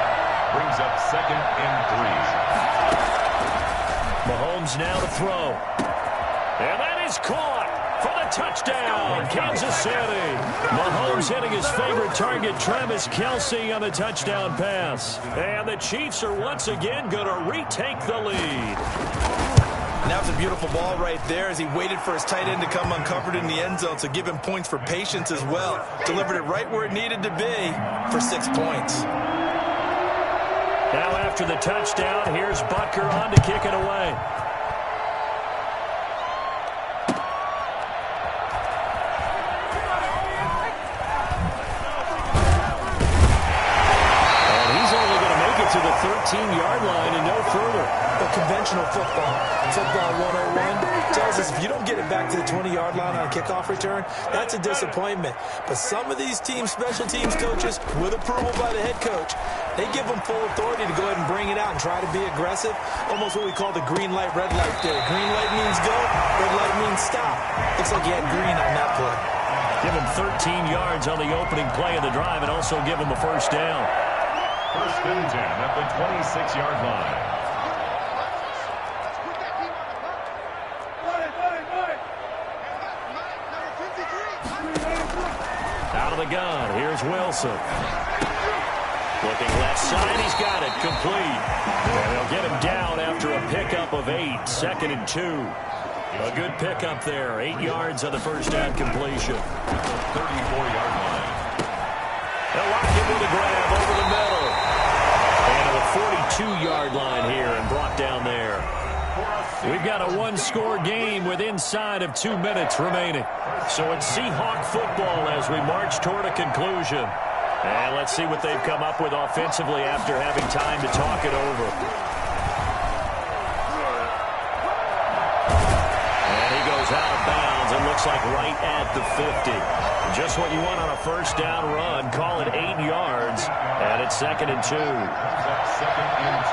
Brings up 2nd and 3. Mahomes now to throw. And that is caught for the touchdown, Kansas City. Mahomes hitting his favorite target, Travis Kelce, on the touchdown pass. And the Chiefs are once again going to retake the lead. And that was a beautiful ball right there as he waited for his tight end to come uncovered in the end zone, so give him points for patience as well. Delivered it right where it needed to be for 6 points. Now after the touchdown, here's Butker on to kick it away. And he's only going to make it to the 13-yard line and no further. The conventional football 101, tells us if you don't get it back to the 20-yard line on a kickoff return, that's a disappointment. But some of these team special teams coaches, with approval by the head coach, they give them full authority to go ahead and bring it out and try to be aggressive. Almost what we call the green light, red light theory. Green light means go, red light means stop. Looks like he had green on that play. Give him 13 yards on the opening play of the drive and also give him a first down. First and 10 at the 26-yard line. Out of the gun, here's Wilson. Looking left side, he's got it, complete. And they'll get him down after a pickup of 8, 2nd and 2. A good pickup there, 8 yards on the first down completion. 34-yard line. They'll lock him with a grab over the middle. And to the 42-yard line here and brought down there. We've got a one-score game with inside of 2 minutes remaining. So it's Seahawk football as we march toward a conclusion. And let's see what they've come up with offensively after having time to talk it over. And he goes out of bounds and looks like right at the 50. Just what you want on a first down run. Call it 8 yards. And it's 2nd and 2. 2nd and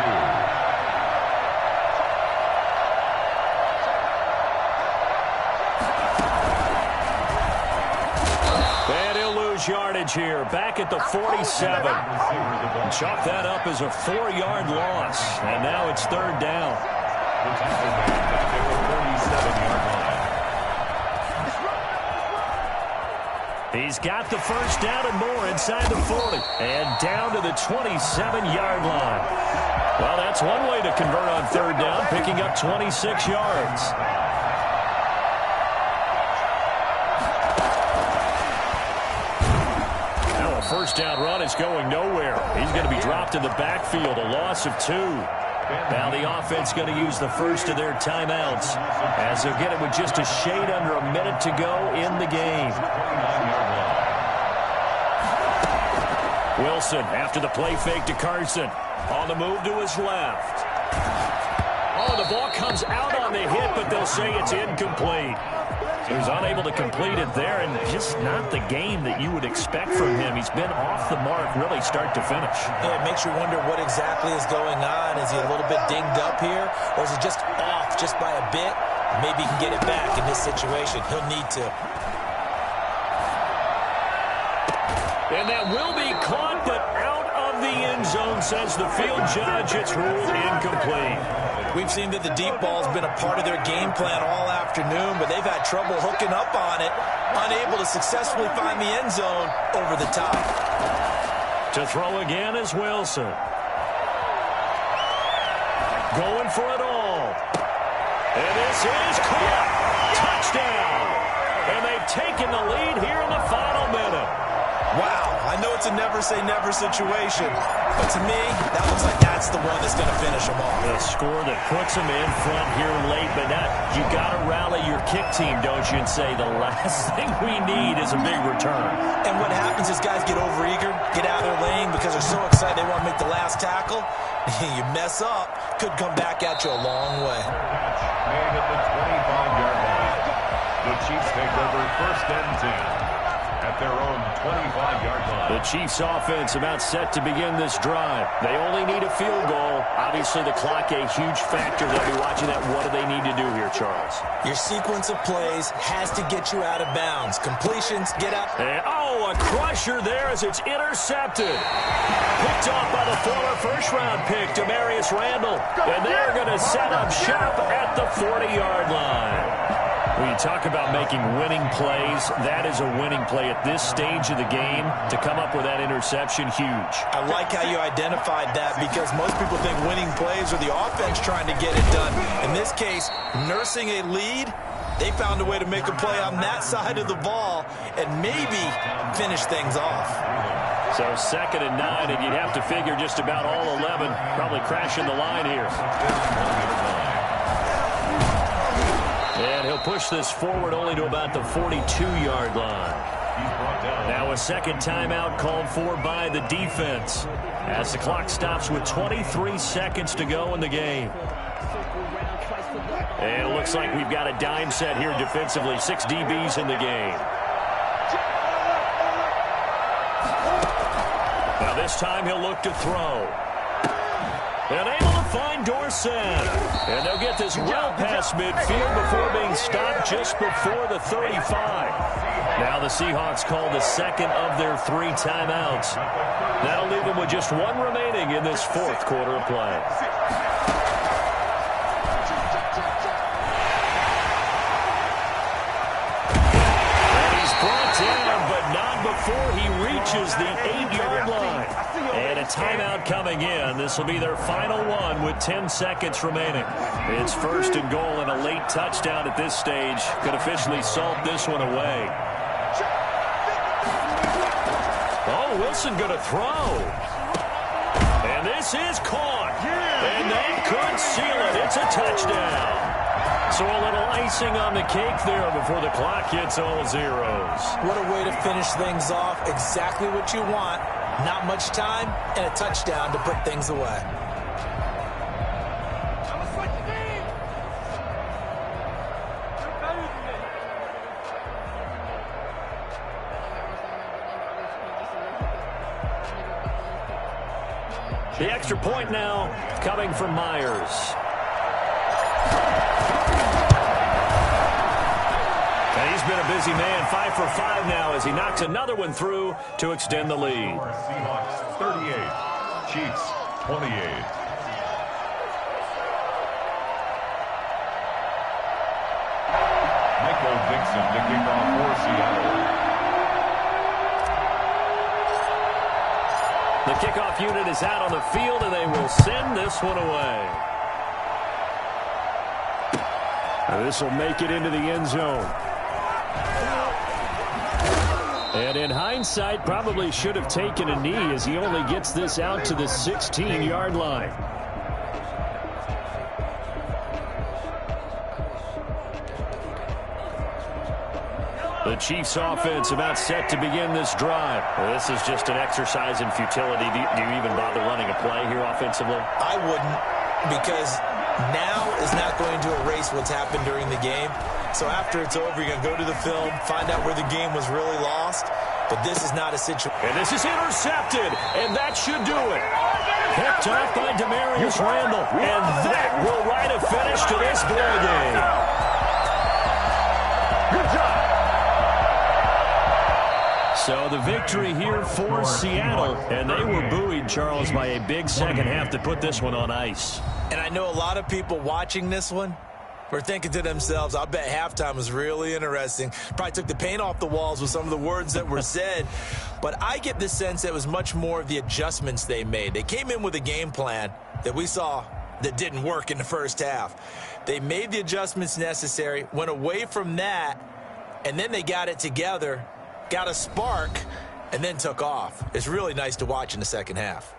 2. Yardage here, back at the 47. And chalk that up as a 4-yard loss. And now it's 3rd down. He's got the first down and more inside the 40. And down to the 27-yard line. Well, that's one way to convert on 3rd down, picking up 26 yards. First down run is going nowhere. He's going to be dropped in the backfield, a loss of 2. Now the offense going to use the first of their timeouts as they'll get it with just a shade under a minute to go in the game. Wilson after the play fake to Carson. On the move to his left. Oh, the ball comes out on the hit, but they'll say it's incomplete. He was unable to complete it there, and just not the game that you would expect from him. He's been off the mark really start to finish. Yeah, it makes you wonder what exactly is going on. Is he a little bit dinged up here, or is it just off just by a bit? Maybe he can get it back in this situation. He'll need to. And that will be caught, but out of the end zone, says the field judge. It's ruled incomplete. We've seen that the deep ball's been a part of their game plan all afternoon, but they've had trouble hooking up on it, unable to successfully find the end zone over the top. To throw again is Wilson. Going for it all. And this is caught. Touchdown. And they've taken the lead here in the final minute. Wow, I know it's a never-say-never situation, but to me, that looks like that's the one that's going to finish them off. The score that puts them in front here late, but now you got to rally your kick team, don't you, and say the last thing we need is a big return. And what happens is guys get overeager, get out of their lane because they're so excited they want to make the last tackle. You mess up, could come back at you a long way. Made at the 25-yard line. The Chiefs take over 1st and 10. At their own 25-yard line. The Chiefs offense about set to begin this drive. They only need a field goal. Obviously, the clock a huge factor. They'll be watching that. What do they need to do here, Charles? Your sequence of plays has to get you out of bounds. Completions, get out. And, oh, a crusher there as it's intercepted. Picked off by the former first-round pick, Demarius Randall. And they're going to set up shop at the 40-yard line. When you talk about making winning plays, that is a winning play at this stage of the game. To come up with that interception, huge. I like how you identified that because most people think winning plays are the offense trying to get it done. In this case, nursing a lead, they found a way to make a play on that side of the ball and maybe finish things off. So 2nd and 9, and you'd have to figure just about all 11 probably crashing the line here. And he'll push this forward only to about the 42-yard line. Now a second timeout called for by the defense as the clock stops with 23 seconds to go in the game. And it looks like we've got a dime set here defensively. 6 DBs in the game. Now this time he'll look to throw. And able to find Dorsett. And they'll get this well past midfield before being stopped just before the 35. Now the Seahawks call the second of their 3 timeouts. That'll leave them with just 1 remaining in this 4th quarter of play. Down, but not before he reaches the 8-yard line. And a timeout coming in. This will be their final one with 10 seconds remaining. It's 1st and goal, and a late touchdown at this stage could officially salt this one away. Oh, Wilson going to throw. And this is caught. And that could seal it. It's a touchdown. So a little icing on the cake there before the clock hits all zeros. What a way to finish things off. Exactly what you want. Not much time and a touchdown to put things away. The extra point now coming from Myers. And he's been a busy man, 5 for 5 now as he knocks another one through to extend the lead. Seahawks 38, Chiefs 28. Michael Dixon to kick off for Seattle. The kickoff unit is out on the field, and they will send this one away. And this will make it into the end zone. And in hindsight, probably should have taken a knee as he only gets this out to the 16-yard line. The Chiefs offense about set to begin this drive. Well, this is just an exercise in futility. Do you even bother running a play here offensively? I wouldn't, because now is not going to erase what's happened during the game. So after it's over, you're going to go to the film, find out where the game was really lost. But this is not a situation. And this is intercepted, and that should do it. Picked off by Demarius Randall, and that will write a finish to this ball game. Good job. So the victory here for Seattle, and they were buoyed, Charles, by a big second half to put this one on ice. And I know a lot of people watching this one were thinking to themselves, I bet halftime was really interesting. Probably took the paint off the walls with some of the words that were said. But I get the sense that it was much more of the adjustments they made. They came in with a game plan that we saw that didn't work in the first half. They made the adjustments necessary, went away from that, and then they got it together, got a spark, and then took off. It's really nice to watch in the second half.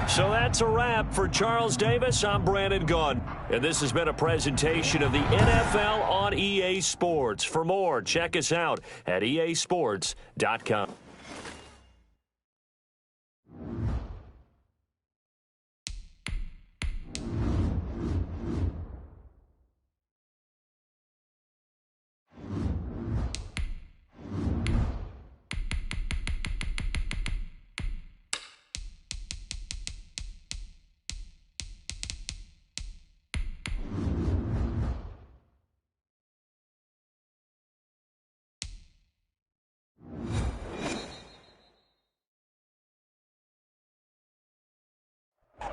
So that's a wrap for Charles Davis. I'm Brandon Gunn. And this has been a presentation of the NFL on EA Sports. For more, check us out at easports.com.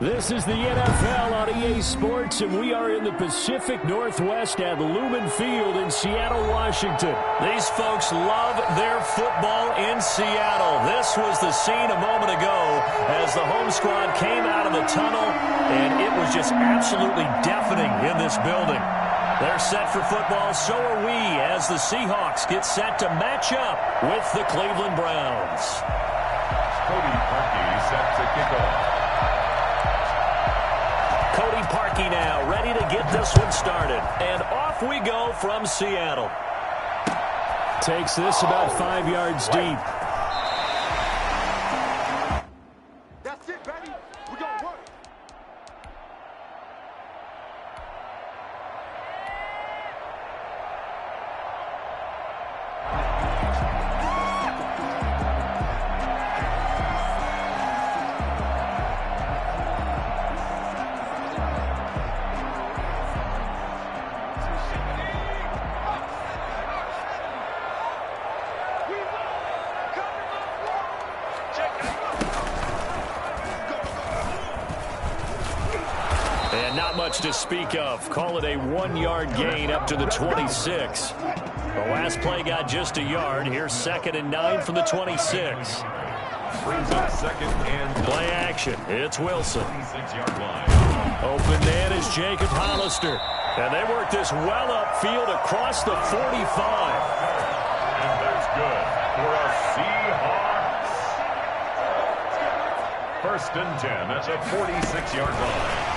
This is the NFL on EA Sports, and we are in the Pacific Northwest at Lumen Field in Seattle, Washington. These folks love their football in Seattle. This was the scene a moment ago as the home squad came out of the tunnel, and it was just absolutely deafening in this building. They're set for football, so are we, as the Seahawks get set to match up with the Cleveland Browns. Cody Parkey set to kick off. Cody Parkey now ready to get this one started. And off we go from Seattle. Takes this about 5 yards deep. That's it, baby. We're going to work. And not much to speak of. Call it a 1-yard gain up to the 26. The last play got just a yard. Here's 2nd and 9 from the 26. Brings up 2nd and Play action. It's Wilson. 26-yard line. Open man is Jacob Hollister. And they work this well upfield across the 45. And that's good for a Seahawks. 1st and 10 at the 46-yard line.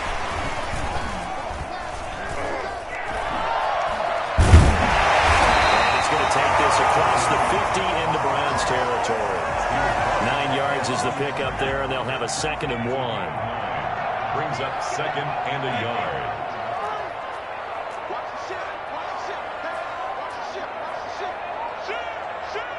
Take this across the 50 into Browns territory. 9 yards is the pickup there, and they'll have a 2nd and 1. Brings up 2nd and a yard. Watch the ship. Watch the ship. Watch the ship. Watch the ship. Ship.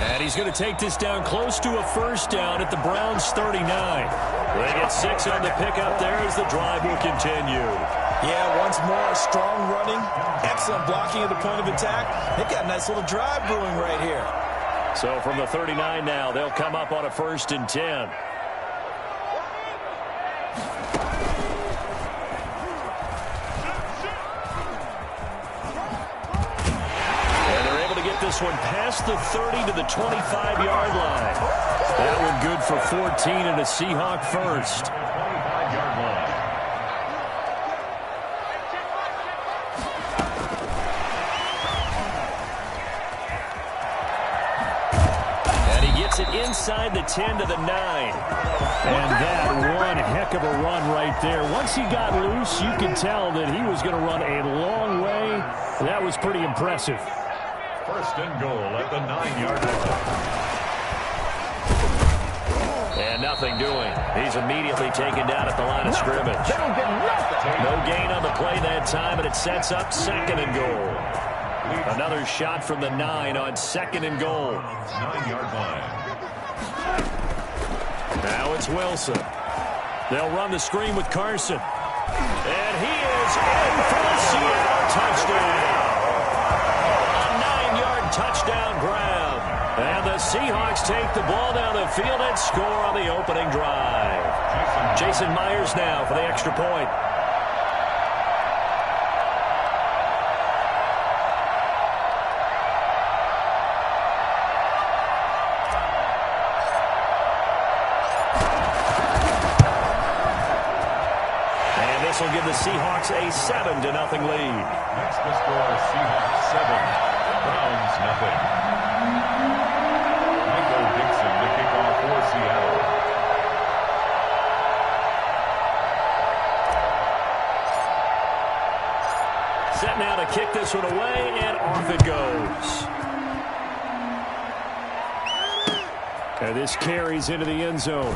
And he's going to take this down close to a 1st down at the Browns 39. They get 6 on the pickup there as the drive will continue. Yeah, once more, strong running, excellent blocking at the point of attack. They've got a nice little drive brewing right here. So from the 39 now, they'll come up on a 1st and 10. This one past the 30 to the 25-yard line. That one good for 14 and a Seahawk first. 25-yard line. And he gets it inside the 10 to the 9. And that one heck of a run right there. Once he got loose, you could tell that he was going to run a long way. That was pretty impressive. 1st and goal at the 9-yard line. And nothing doing. He's immediately taken down at the line of scrimmage. No gain on the play that time, and it sets up 2nd and goal. Another shot from the 9 on 2nd and goal. 9-yard line. Now it's Wilson. They'll run the screen with Carson. And he is in for the Seattle touchdown. Touchdown ground. And the Seahawks take the ball down the field and score on the opening drive. Jason Myers now for the extra point. And this will give the Seahawks a 7-0 lead. Next to score, Seahawks 7. Browns nothing. Michael Dixon to kick off for Seattle. Set now to kick this one away, and off it goes. And this carries into the end zone.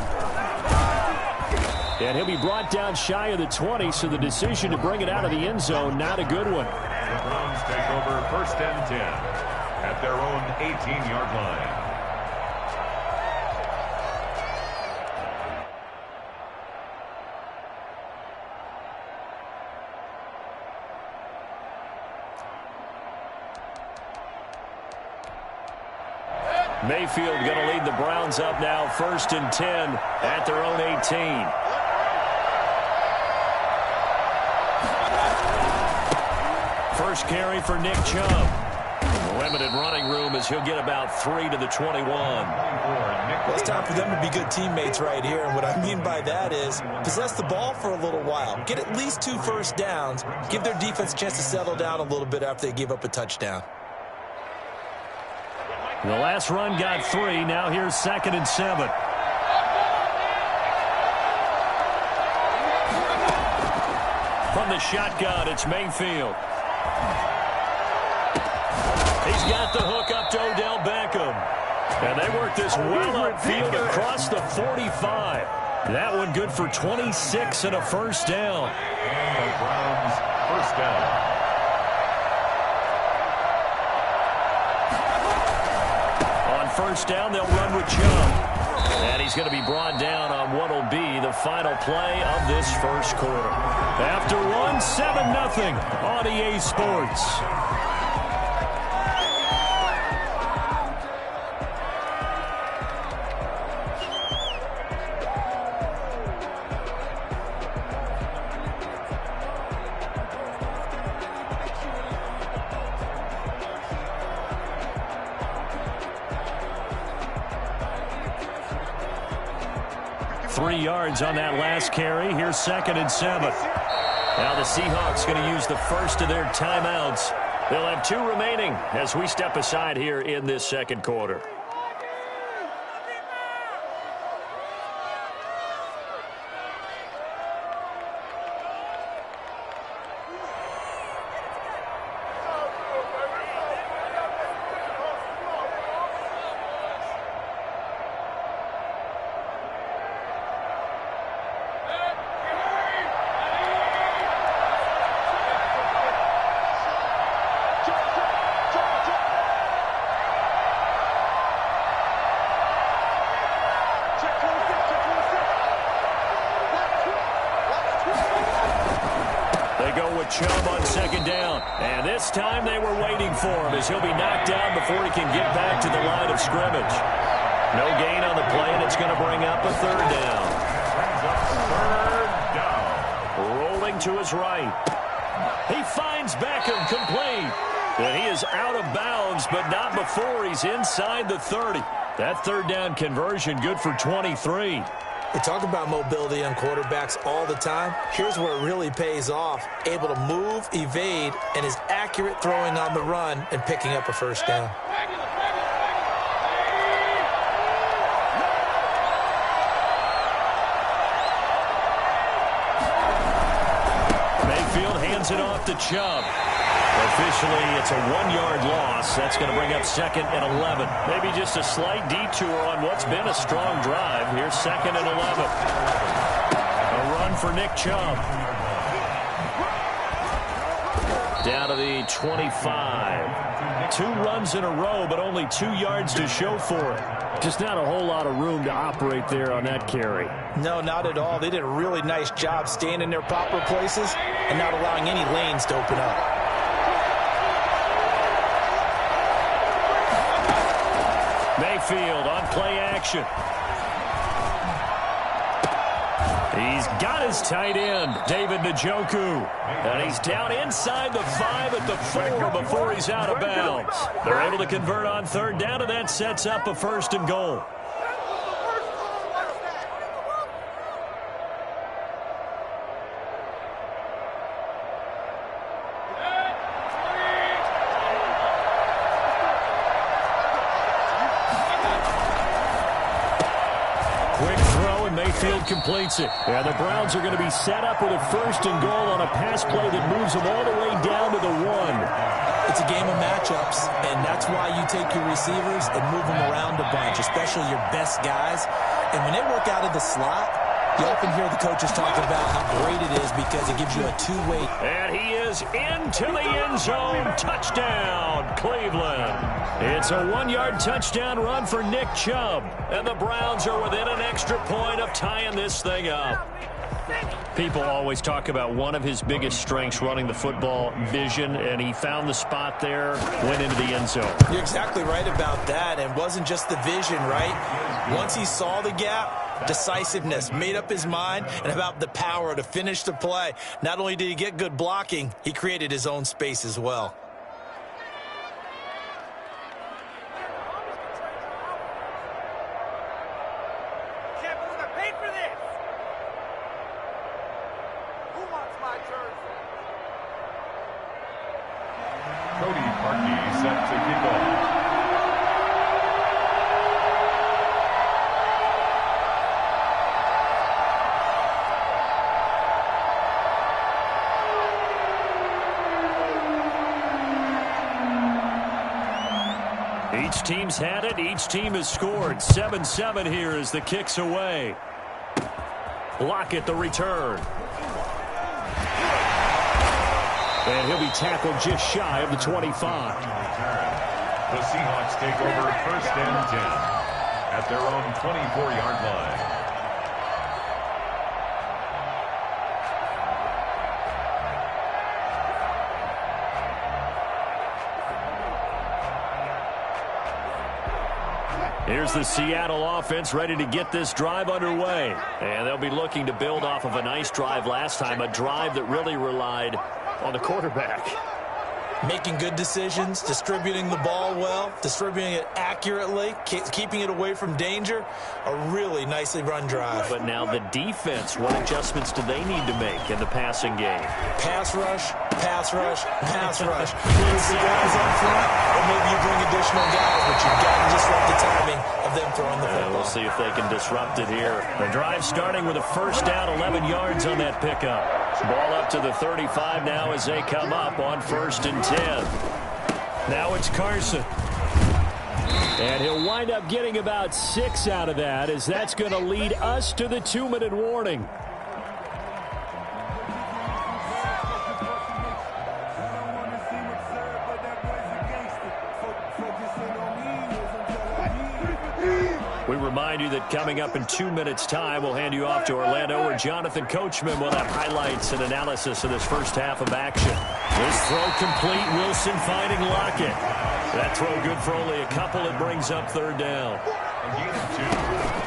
And he'll be brought down shy of the 20, so the decision to bring it out of the end zone, not a good one. The Browns take over 1st and 10 at their own 18-yard line. Mayfield going to lead the Browns up now, 1st and 10 at their own 18. First carry for Nick Chubb. Limited running room as he'll get about 3 to the 21. Well, it's time for them to be good teammates right here. And what I mean by that is possess the ball for a little while. Get at least 2 first downs. Give their defense a chance to settle down a little bit after they give up a touchdown. The last run got 3. Now here's 2nd and 7. From the shotgun, it's Mayfield. He's got the hook up to Odell Beckham. And they work this well upfield across the 45. That one good for 26 and a first down. And the Browns first down. On first down, they'll run with Chubb. And he's going to be brought down on what will be the final play of this first quarter. After one, 7-0 on EA Sports. Yards on that last carry. Here's 2nd and 7. Now the Seahawks going to use the first of their timeouts. They'll have 2 remaining as we step aside here in this second quarter. Chubb on 2nd down. And this time they were waiting for him as he'll be knocked down before he can get back to the line of scrimmage. No gain on the play, and it's going to bring up a 3rd down. Rolling to his right. He finds Beckham complete. And he is out of bounds, but not before he's inside the 30. That 3rd down conversion good for 23. We talk about mobility on quarterbacks all the time. Here's where it really pays off. Able to move, evade, and is accurate throwing on the run and picking up a first down. Mayfield hands it off to Chubb. Officially, it's a 1-yard loss. That's going to bring up 2nd and 11. Maybe just a slight detour on what's been a strong drive. Here's 2nd and 11. A run for Nick Chubb. Down to the 25. 2 runs in a row, but only 2 yards to show for it. Just not a whole lot of room to operate there on that carry. No, not at all. They did a really nice job staying in their proper places and not allowing any lanes to open up. Mayfield on play action. He's got his tight end, David Njoku. And he's down inside the 5 at the 4 before he's out of bounds. They're able to convert on 3rd down, and that sets up a 1st and goal. Mayfield completes it. And the Browns are going to be set up with a 1st and goal on a pass play that moves them all the way down to the 1. It's a game of matchups, and that's why you take your receivers and move them around a bunch, especially your best guys. And when they work out of the slot, you often hear the coaches talk about how great it is because it gives you a 2-way. And he is into the end zone. Touchdown, Cleveland. It's a 1-yard touchdown run for Nick Chubb. And the Browns are within an extra point of tying this thing up. People always talk about one of his biggest strengths running the football, vision, and he found the spot there, went into the end zone. You're exactly right about that, and it wasn't just the vision, right? Once he saw the gap, decisiveness, made up his mind, and about the power to finish the play. Not only did he get good blocking, he created his own space as well. Set to kick off. Each team's had it. Each team has scored. 7-7 here as the kick's away. Lockett the return. And he'll be tackled just shy of the 25. The Seahawks take over 1st and 10 at their own 24-yard line. Here's the Seattle offense ready to get this drive underway. And they'll be looking to build off of a nice drive last time, a drive that really relied on the quarterback. Making good decisions, distributing the ball well, distributing it accurately, keeping it away from danger. A really nicely run drive. But now the defense, what adjustments do they need to make in the passing game? Pass rush, pass rush, pass rush. Use the guys up front, or maybe you bring additional guys, but you've got to disrupt the timing of them throwing the football. We'll see if they can disrupt it here. The drive starting with a 1st down, 11 yards on that pickup. Ball up to the 35 now as they come up on 1st and 10. Now it's Carson. And he'll wind up getting about 6 out of that, as that's going to lead us to the 2-minute warning. We remind you that coming up in 2 minutes' time, we'll hand you off to Orlando, where Jonathan Coachman will have highlights and analysis of this first half of action. This throw complete. Wilson finding Lockett. That throw good for only a couple. It brings up 3rd down.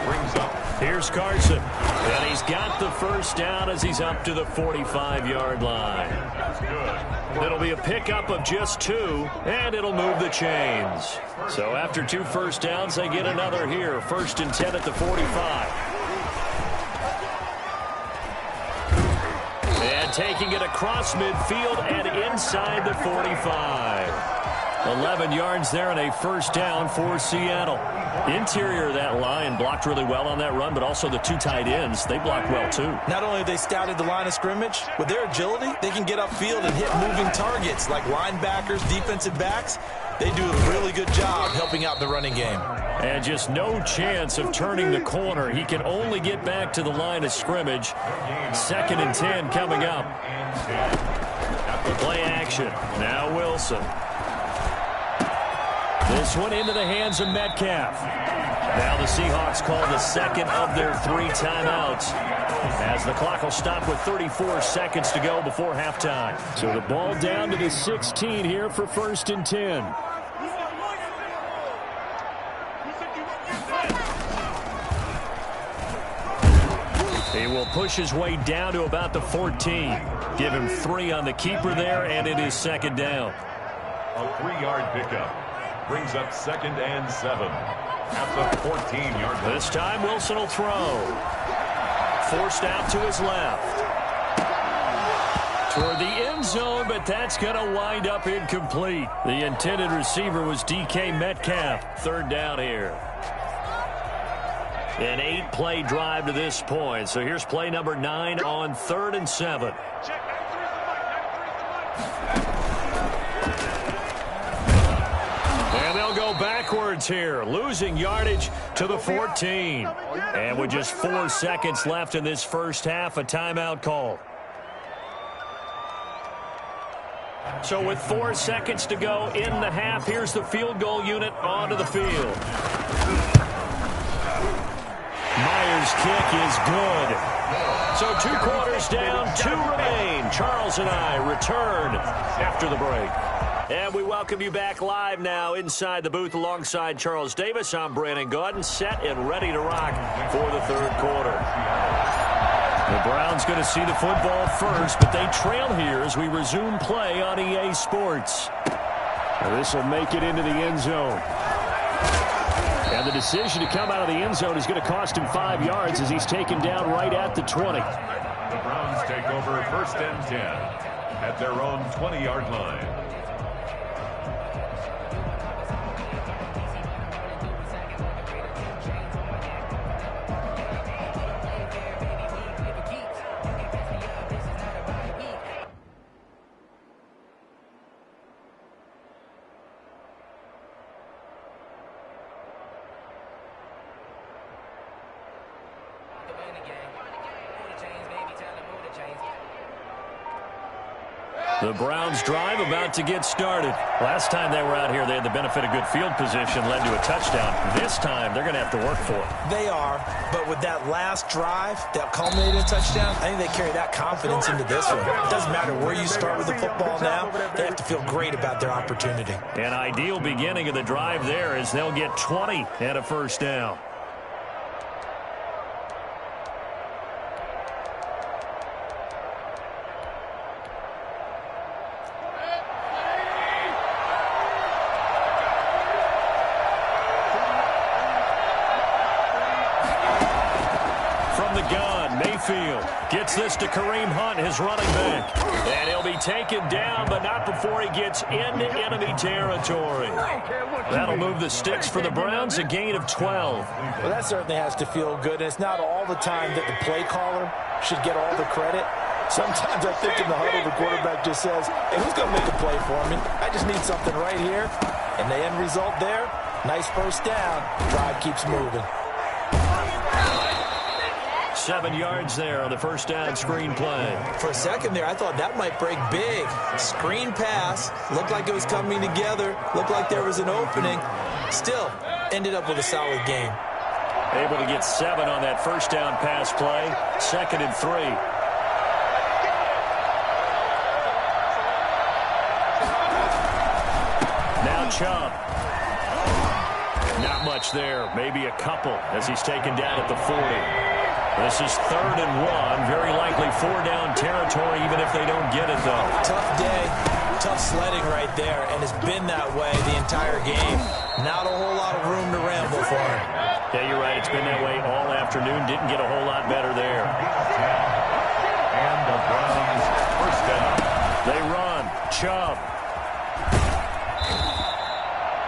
Brings up. Here's Carson. And he's got the 1st down as he's up to the 45-yard line. It'll be a pickup of just 2, and it'll move the chains. So after 2 first downs, they get another here. 1st and 10 at the 45. And taking it across midfield and inside the 45. 11 yards there and a 1st down for Seattle. Interior of that line blocked really well on that run, but also the 2 tight ends, they blocked well too. Not only have they scouted the line of scrimmage, with their agility, they can get upfield and hit moving targets like linebackers, defensive backs. They do a really good job helping out the running game. And just no chance of turning the corner. He can only get back to the line of scrimmage. 2nd and 10 coming up. Play action. Now Wilson. This one into the hands of Metcalf. Now the Seahawks call the 2nd of their 3 timeouts, as the clock will stop with 34 seconds to go before halftime. So the ball down to the 16 here for 1st and 10. He will push his way down to about the 14. Give him 3 on the keeper there, and it is 2nd down. A 3-yard pickup. Brings up 2nd and 7 at the 14-yard line. This time Wilson will throw. Forced out to his left. Toward the end zone, but that's going to wind up incomplete. The intended receiver was DK Metcalf. 3rd down here. An 8-play drive to this point. So here's play number 9 on 3rd and 7. Go backwards here, losing yardage to the 14. And with just 4 seconds left in this first half, a timeout call. So with 4 seconds to go in the half, here's the field goal unit onto the field. Myers' kick is good. So 2 quarters down, 2 remain. Charles and I return after the break. And we welcome you back live now inside the booth alongside Charles Davis. I'm Brandon Gaudin, set and ready to rock for the 3rd quarter. The Browns going to see the football first, but they trail here as we resume play on EA Sports. This will make it into the end zone. And the decision to come out of the end zone is going to cost him 5 yards as he's taken down right at the 20. The Browns take over 1st and 10 at their own 20-yard line. The Browns drive about to get started. Last time they were out here, they had the benefit of good field position, led to a touchdown. This time, they're going to have to work for it. They are, but with that last drive that culminated in a touchdown, I think they carry that confidence into this one. It doesn't matter where you start with the football now. They have to feel great about their opportunity. An ideal beginning of the drive there as they'll get 20 and a 1st down. Gets this to Kareem Hunt, his running back. And he'll be taken down, but not before he gets into enemy territory. That'll move the sticks for the Browns, a gain of 12. Well, that certainly has to feel good. And it's not all the time that the play caller should get all the credit. Sometimes I think in the huddle, the quarterback just says, hey, who's going to make a play for me? I just need something right here. And the end result there, nice 1st down. Drive keeps moving. 7 yards there on the 1st down screen play. For a second there, I thought that might break big. Screen pass. Looked like it was coming together. Looked like there was an opening. Still, ended up with a solid game. Able to get 7 on that 1st down pass play. 2nd and 3. Now Chubb. Not much there. Maybe a couple as he's taken down at the 40. This is 3rd and 1. Very likely 4-down territory, even if they don't get it, though. Tough day, tough sledding right there, and it's been that way the entire game. Not a whole lot of room to ramble for him. Yeah, you're right. It's been that way all afternoon. Didn't get a whole lot better there. And the Browns 1st down. They run. Chubb.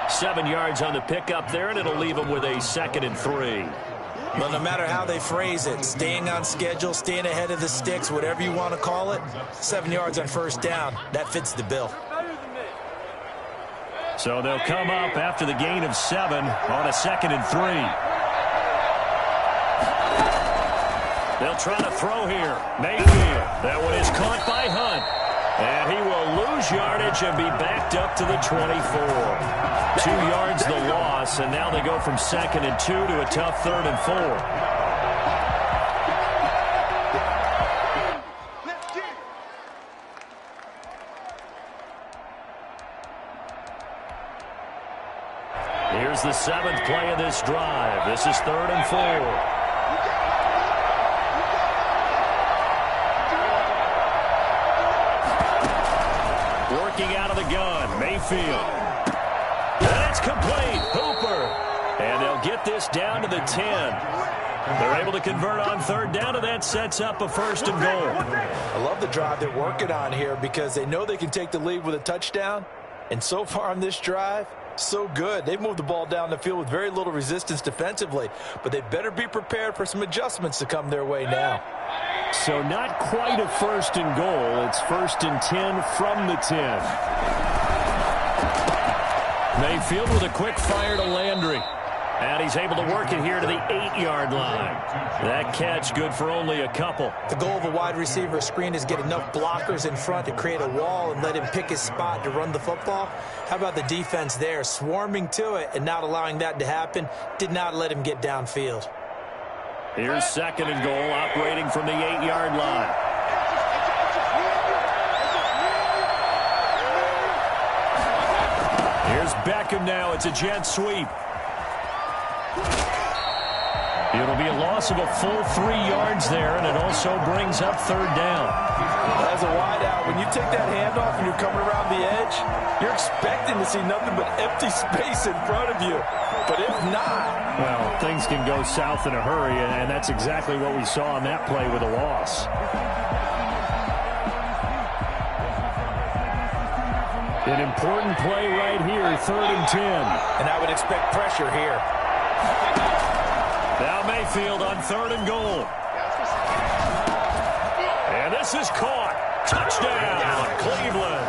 7 yards on the pickup there, and it'll leave them with a 2nd and 3. But no matter how they phrase it, staying on schedule, staying ahead of the sticks, whatever you want to call it, 7 yards on 1st down, that fits the bill. So they'll come up after the gain of 7 on a 2nd and 3. They'll try to throw here. Mayfield. That one is caught by Hunt. And he will lose yardage and be backed up to the 24. 2 yards the loss, and now they go from 2nd and 2 to a tough 3rd and 4. Here's the 7th play of this drive. This is 3rd and 4. Working out of the gun, Mayfield. And it's complete. Hooper. And they'll get this down to the 10. They're able to convert on 3rd down, and that sets up a 1st and goal. I love the drive they're working on here because they know they can take the lead with a touchdown. And so far on this drive, so good. They've moved the ball down the field with very little resistance defensively. But they better be prepared for some adjustments to come their way now. So not quite a 1st and goal. It's 1st and 10 from the 10. Mayfield with a quick fire to Landry. And he's able to work it here to the 8-yard line. That catch good for only a couple. The goal of a wide receiver screen is get enough blockers in front to create a wall and let him pick his spot to run the football. How about the defense there, swarming to it and not allowing that to happen? Did not let him get downfield. Here's 2nd and goal, operating from the 8-yard line. Here's Beckham now. It's a jet sweep. It'll be a loss of a full 3 yards there, and it also brings up 3rd down. As a wide out, when you take that handoff and you're coming around the edge, you're expecting to see nothing but empty space in front of you. But if not... Well, things can go south in a hurry, and that's exactly what we saw on that play with a loss. An important play right here, 3rd and 10. And I would expect pressure here. Now Mayfield on 3rd and goal. And this is caught. Touchdown, Cleveland.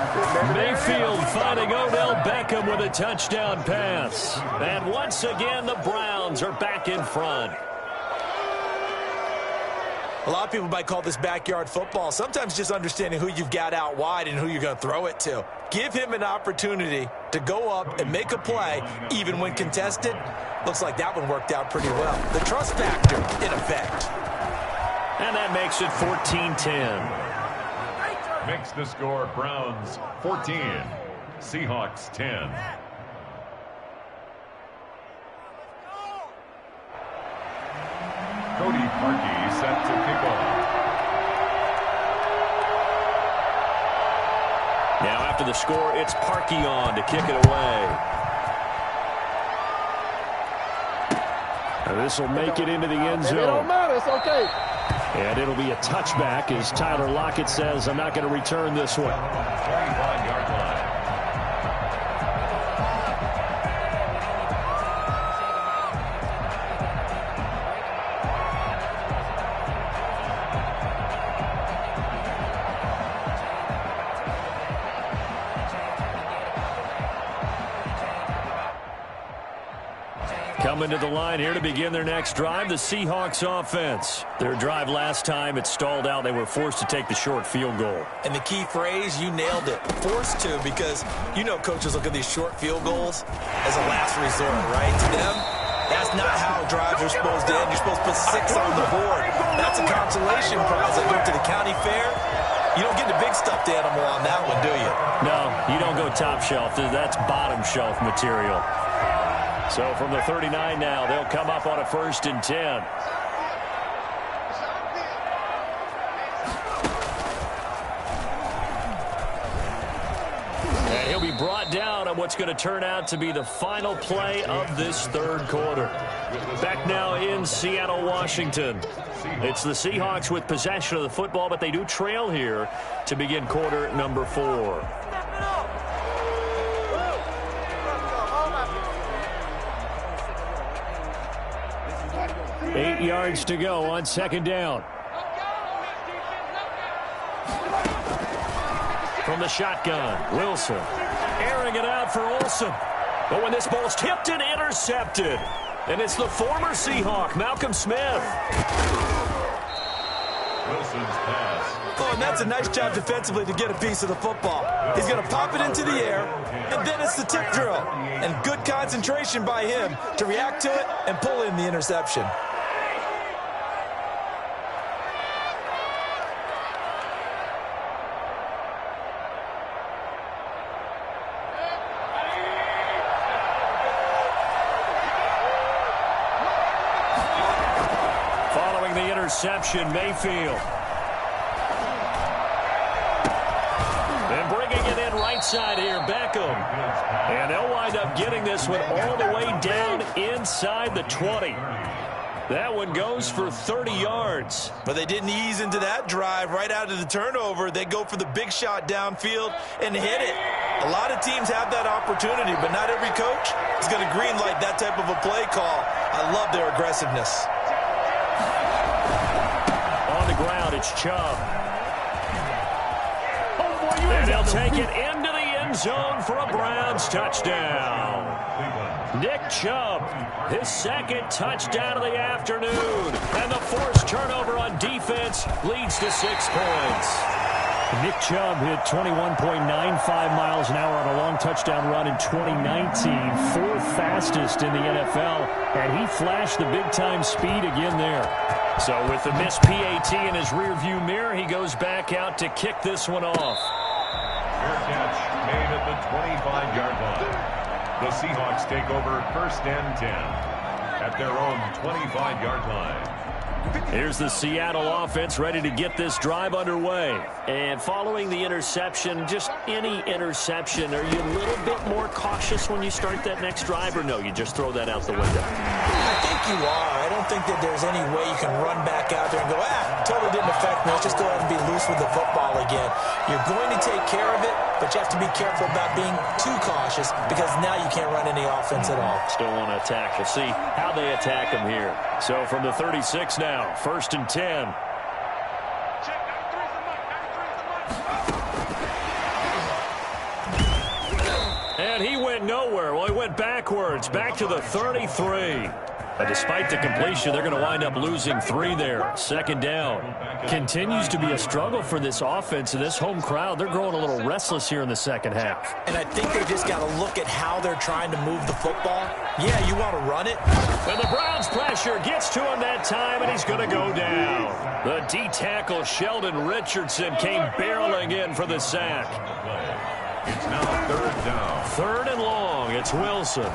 Mayfield finding Odell Beckham with a touchdown pass. And once again, the Browns are back in front. A lot of people might call this backyard football. Sometimes just understanding who you've got out wide and who you're going to throw it to. Give him an opportunity to go up and make a play, even when contested. Looks like that one worked out pretty well. The trust factor in effect. And that makes it 14-10. Makes the score Browns 14, Seahawks 10. Cody Parkey set to kick off. Now after the score, it's Parkey on to kick it away. This will make it into the end zone. It don't matter. It's okay. And it'll be a touchback as Tyler Lockett says, I'm not going to return this one. 25-yard line. Coming to the line here to begin their next drive, the Seahawks offense. Their drive last time, it stalled out. They were forced to take the short field goal. And the key phrase, you nailed it. Forced to, because you know coaches look at these short field goals as a last resort, right? To them, that's not how drives are supposed to end. You're supposed to put 6 on the board. That's a consolation prize. Like going to the county fair. You don't get the big stuffed animal on that one, do you? No, you don't go top shelf. That's bottom shelf material. So from the 39 now, they'll come up on a 1st and 10. And he'll be brought down on what's going to turn out to be the final play of this 3rd quarter. Back now in Seattle, Washington. It's the Seahawks with possession of the football, but they do trail here to begin quarter number 4. 8 yards to go on 2nd down. From the shotgun, Wilson airing it out for Olsen. But when this ball's tipped and intercepted, and it's the former Seahawk, Malcolm Smith. Wilson's pass. Oh, and that's a nice job defensively to get a piece of the football. He's going to pop it into the air, and then it's the tip drill. And good concentration by him to react to it and pull in the interception. Following the interception, Mayfield. And bringing it in right side here, Beckham. And they'll wind up getting this one all the way down inside the 20. That one goes for 30 yards. But they didn't ease into that drive right out of the turnover. They go for the big shot downfield and hit it. A lot of teams have that opportunity, but not every coach is going to greenlight that type of a play call. I love their aggressiveness. On the ground, it's Chubb. And they'll take it into the end zone for a Browns touchdown. Nick Chubb, his 2nd touchdown of the afternoon. And the forced turnover on defense leads to 6 points. Nick Chubb hit 21.95 miles an hour on a long touchdown run in 2019, fourth fastest in the NFL, and he flashed the big-time speed again there. So with the missed PAT in his rearview mirror, he goes back out to kick this one off. Fair catch made at the 25-yard line. The Seahawks take over first and 10 at their own 25-yard line. Here's the Seattle offense ready to get this drive underway. And following the interception, just any interception, are you a little bit more cautious when you start that next drive, or no, you just throw that out the window? I think you are. I don't think that there's any way you can run back out there and go, totally didn't affect me. Let's just go ahead and be loose with the football again. You're going to take care of it, but you have to be careful about being too cautious because now you can't run any offense at all. Still want to attack. We'll see how they attack him here. So from the 36 now, first and 10. And he went nowhere. Well, he went backwards, back to the 33. But despite the completion, they're going to wind up losing 3 there. Second down. Continues to be a struggle for this offense and this home crowd. They're growing a little restless here in the second half. And I think they just got to look at how they're trying to move the football. Yeah, you want to run it. And the Browns pressure gets to him that time, and he's going to go down. The D-tackle Sheldon Richardson came barreling in for the sack. It's now third down. Third and long. It's Wilson.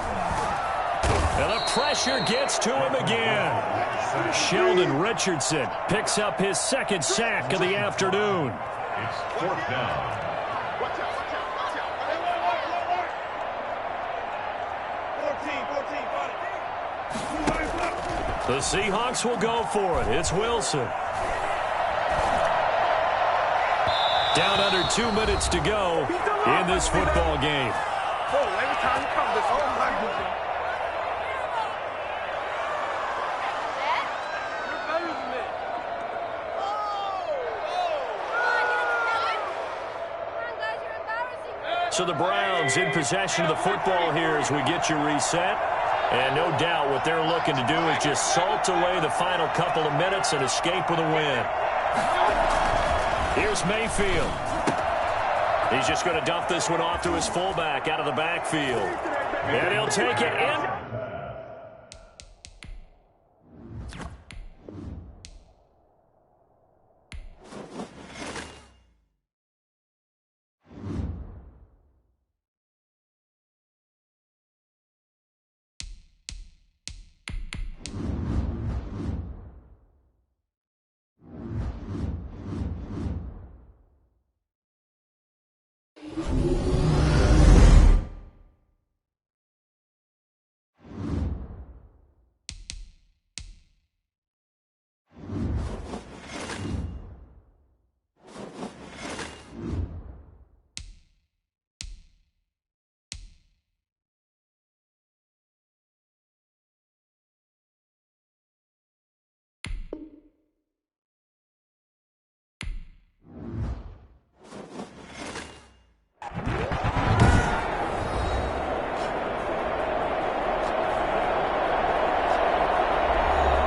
And the pressure gets to him again. Sheldon Richardson picks up his second sack of the afternoon. It's fourth down. The Seahawks will go for it. It's Wilson. Down under 2 minutes to go in this football game. Every time you come, this whole time. So the Browns in possession of the football here as we get you reset. And no doubt what they're looking to do is just salt away the final couple of minutes and escape with a win. Here's Mayfield. He's just going to dump this one off to his fullback out of the backfield. And he'll take it in.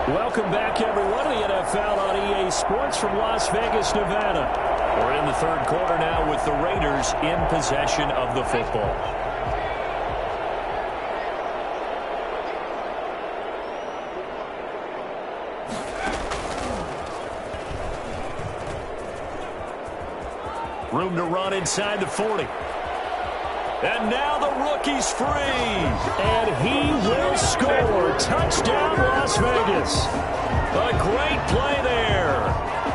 Welcome back, everyone, to the NFL on EA Sports from Las Vegas, Nevada. We're in the third quarter now with the Raiders in possession of the football. Room to run inside the 40. And now the rookie's free. And he will score. Touchdown, Las Vegas. A great play there.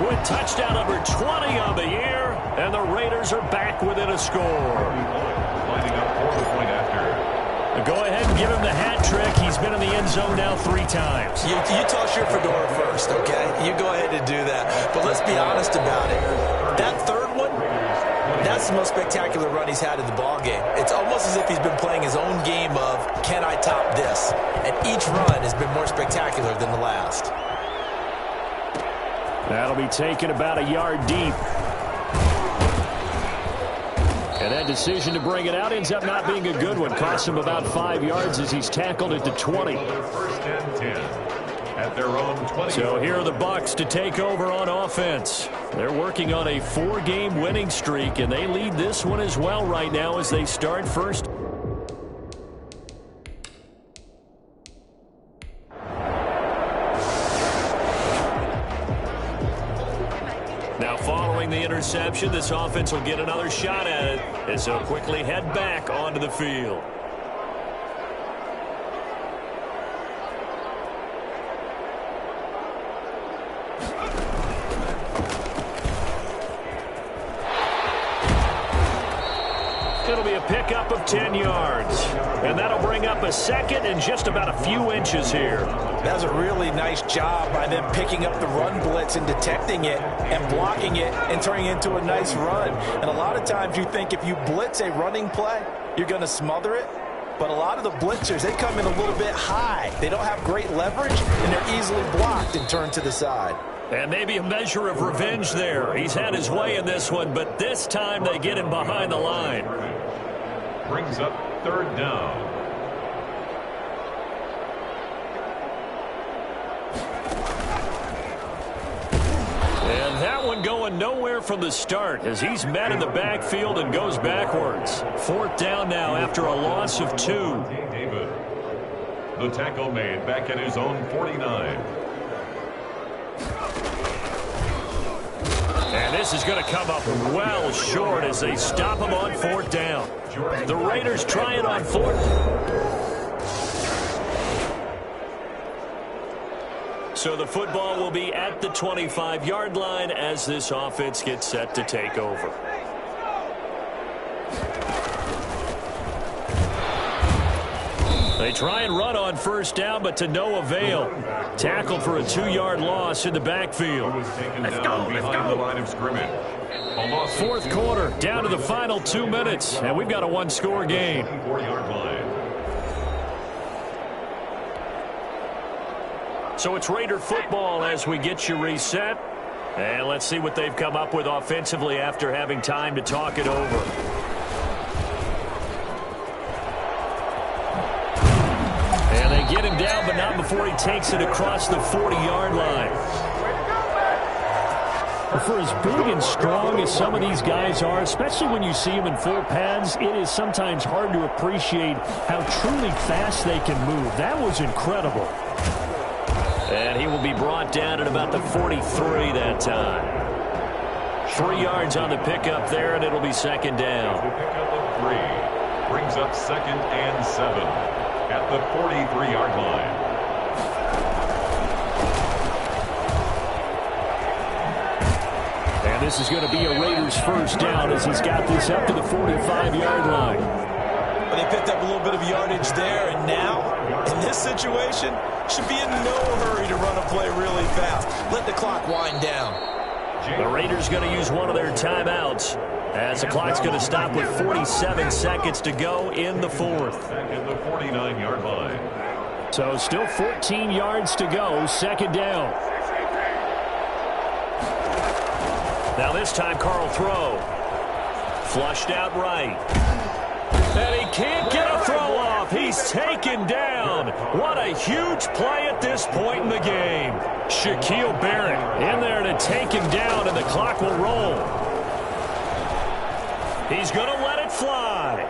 With touchdown number 20 on the year. And the Raiders are back within a score. Lining up for the point after. Go ahead and give him the hat trick. He's been in the end zone now 3 times. You toss your fedora first, okay? You go ahead and do that. But let's be honest about it. That third one, that's the most spectacular run he's had in the ballgame. It's almost as if he's been playing his own game of, can I top this? And each run has been more spectacular than the last. That'll be taken about a yard deep. And that decision to bring it out ends up not being a good one. Costs him about 5 yards as he's tackled at the 20. First and 10. at their own 20. So here are the Bucs to take over on offense. They're working on a 4-game winning streak, and they lead this one as well right now as they start first. Now following the interception, this offense will get another shot at it as they'll quickly head back onto the field. It'll be a pickup of 10 yards. And that'll bring up a second and just about a few inches here. That was a really nice job by them picking up the run blitz and detecting it and blocking it and turning it into a nice run. And a lot of times you think if you blitz a running play, you're going to smother it. But a lot of the blitzers, they come in a little bit high. They don't have great leverage, and they're easily blocked and turned to the side. And maybe a measure of revenge there. He's had his way in this one, but this time they get him behind the line. Brings up 3rd down. And that one going nowhere from the start as he's met in the backfield and goes backwards. 4th down now after a loss of 2. David. The tackle made back at his own 49. And this is going to come up well short as they stop him on 4th down. The Raiders try it on 4th. So the football will be at the 25-yard line as this offense gets set to take over. They try and run on 1st down, but to no avail. Tackled for a 2-yard loss in the backfield. Let's go. Behind the line of scrimmage. 4th quarter, down to the final 2 minutes, and we've got a 1-score game. 4-yard line. So it's Raider football as we get you reset. And let's see what they've come up with offensively after having time to talk it over. And they get him down, but not before he takes it across the 40-yard line. For as big and strong as some of these guys are, especially when you see them in full pads, it is sometimes hard to appreciate how truly fast they can move. That was incredible. And he will be brought down at about the 43 that time. 3 yards on the pickup there, and it'll be 2nd down. The pickup of 3 brings up 2nd and 7 at the 43-yard line. And this is going to be a Raiders 1st down as he's got this up to the 45-yard line. But they picked up a little bit of yardage there, and now, in this situation, should be in no hurry to run a play really fast. Let the clock wind down. The Raiders going to use one of their timeouts as the clock's going to stop with 47 seconds to go in the 4th. Back at the 49-yard line. So still 14 yards to go, 2nd down. Now this time Carl throw. Flushed out right. And he can't get a throw off. He's taken down. What a huge play at this point in the game. Shaquille Barrett in there to take him down, and the clock will roll. He's going to let it fly.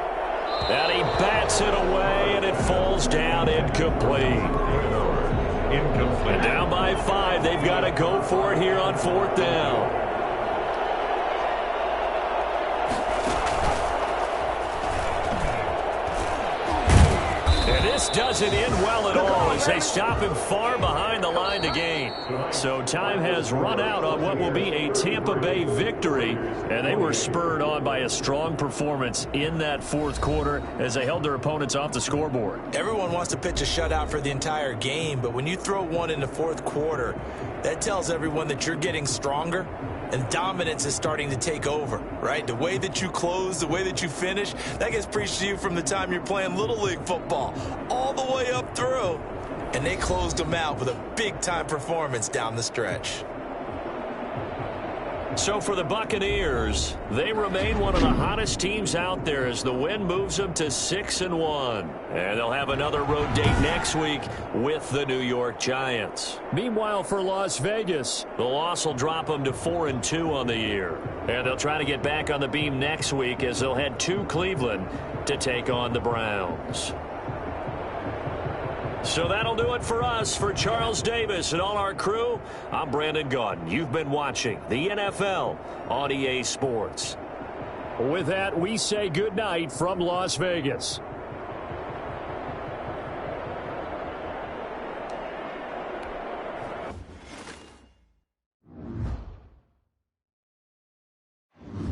And he bats it away, and it falls down incomplete. And down by 5. They've got to go for it here on 4th down. This doesn't end well at all as they stop him far behind the line to gain. So time has run out on what will be a Tampa Bay victory, and they were spurred on by a strong performance in that 4th quarter as they held their opponents off the scoreboard. Everyone wants to pitch a shutout for the entire game, but when you throw one in the 4th quarter, that tells everyone that you're getting stronger and dominance is starting to take over, right? The way that you close, the way that you finish, that gets preached to you from the time you're playing Little League football all the way up through. And they closed them out with a big-time performance down the stretch. So for the Buccaneers, they remain one of the hottest teams out there as the win moves them to 6-1. And they'll have another road date next week with the New York Giants. Meanwhile, for Las Vegas, the loss will drop them to 4-2 on the year. And they'll try to get back on the beam next week as they'll head to Cleveland to take on the Browns. So that'll do it for us. For Charles Davis and all our crew, I'm Brandon Gaudin. You've been watching the NFL on EA Sports. With that, we say goodnight from Las Vegas.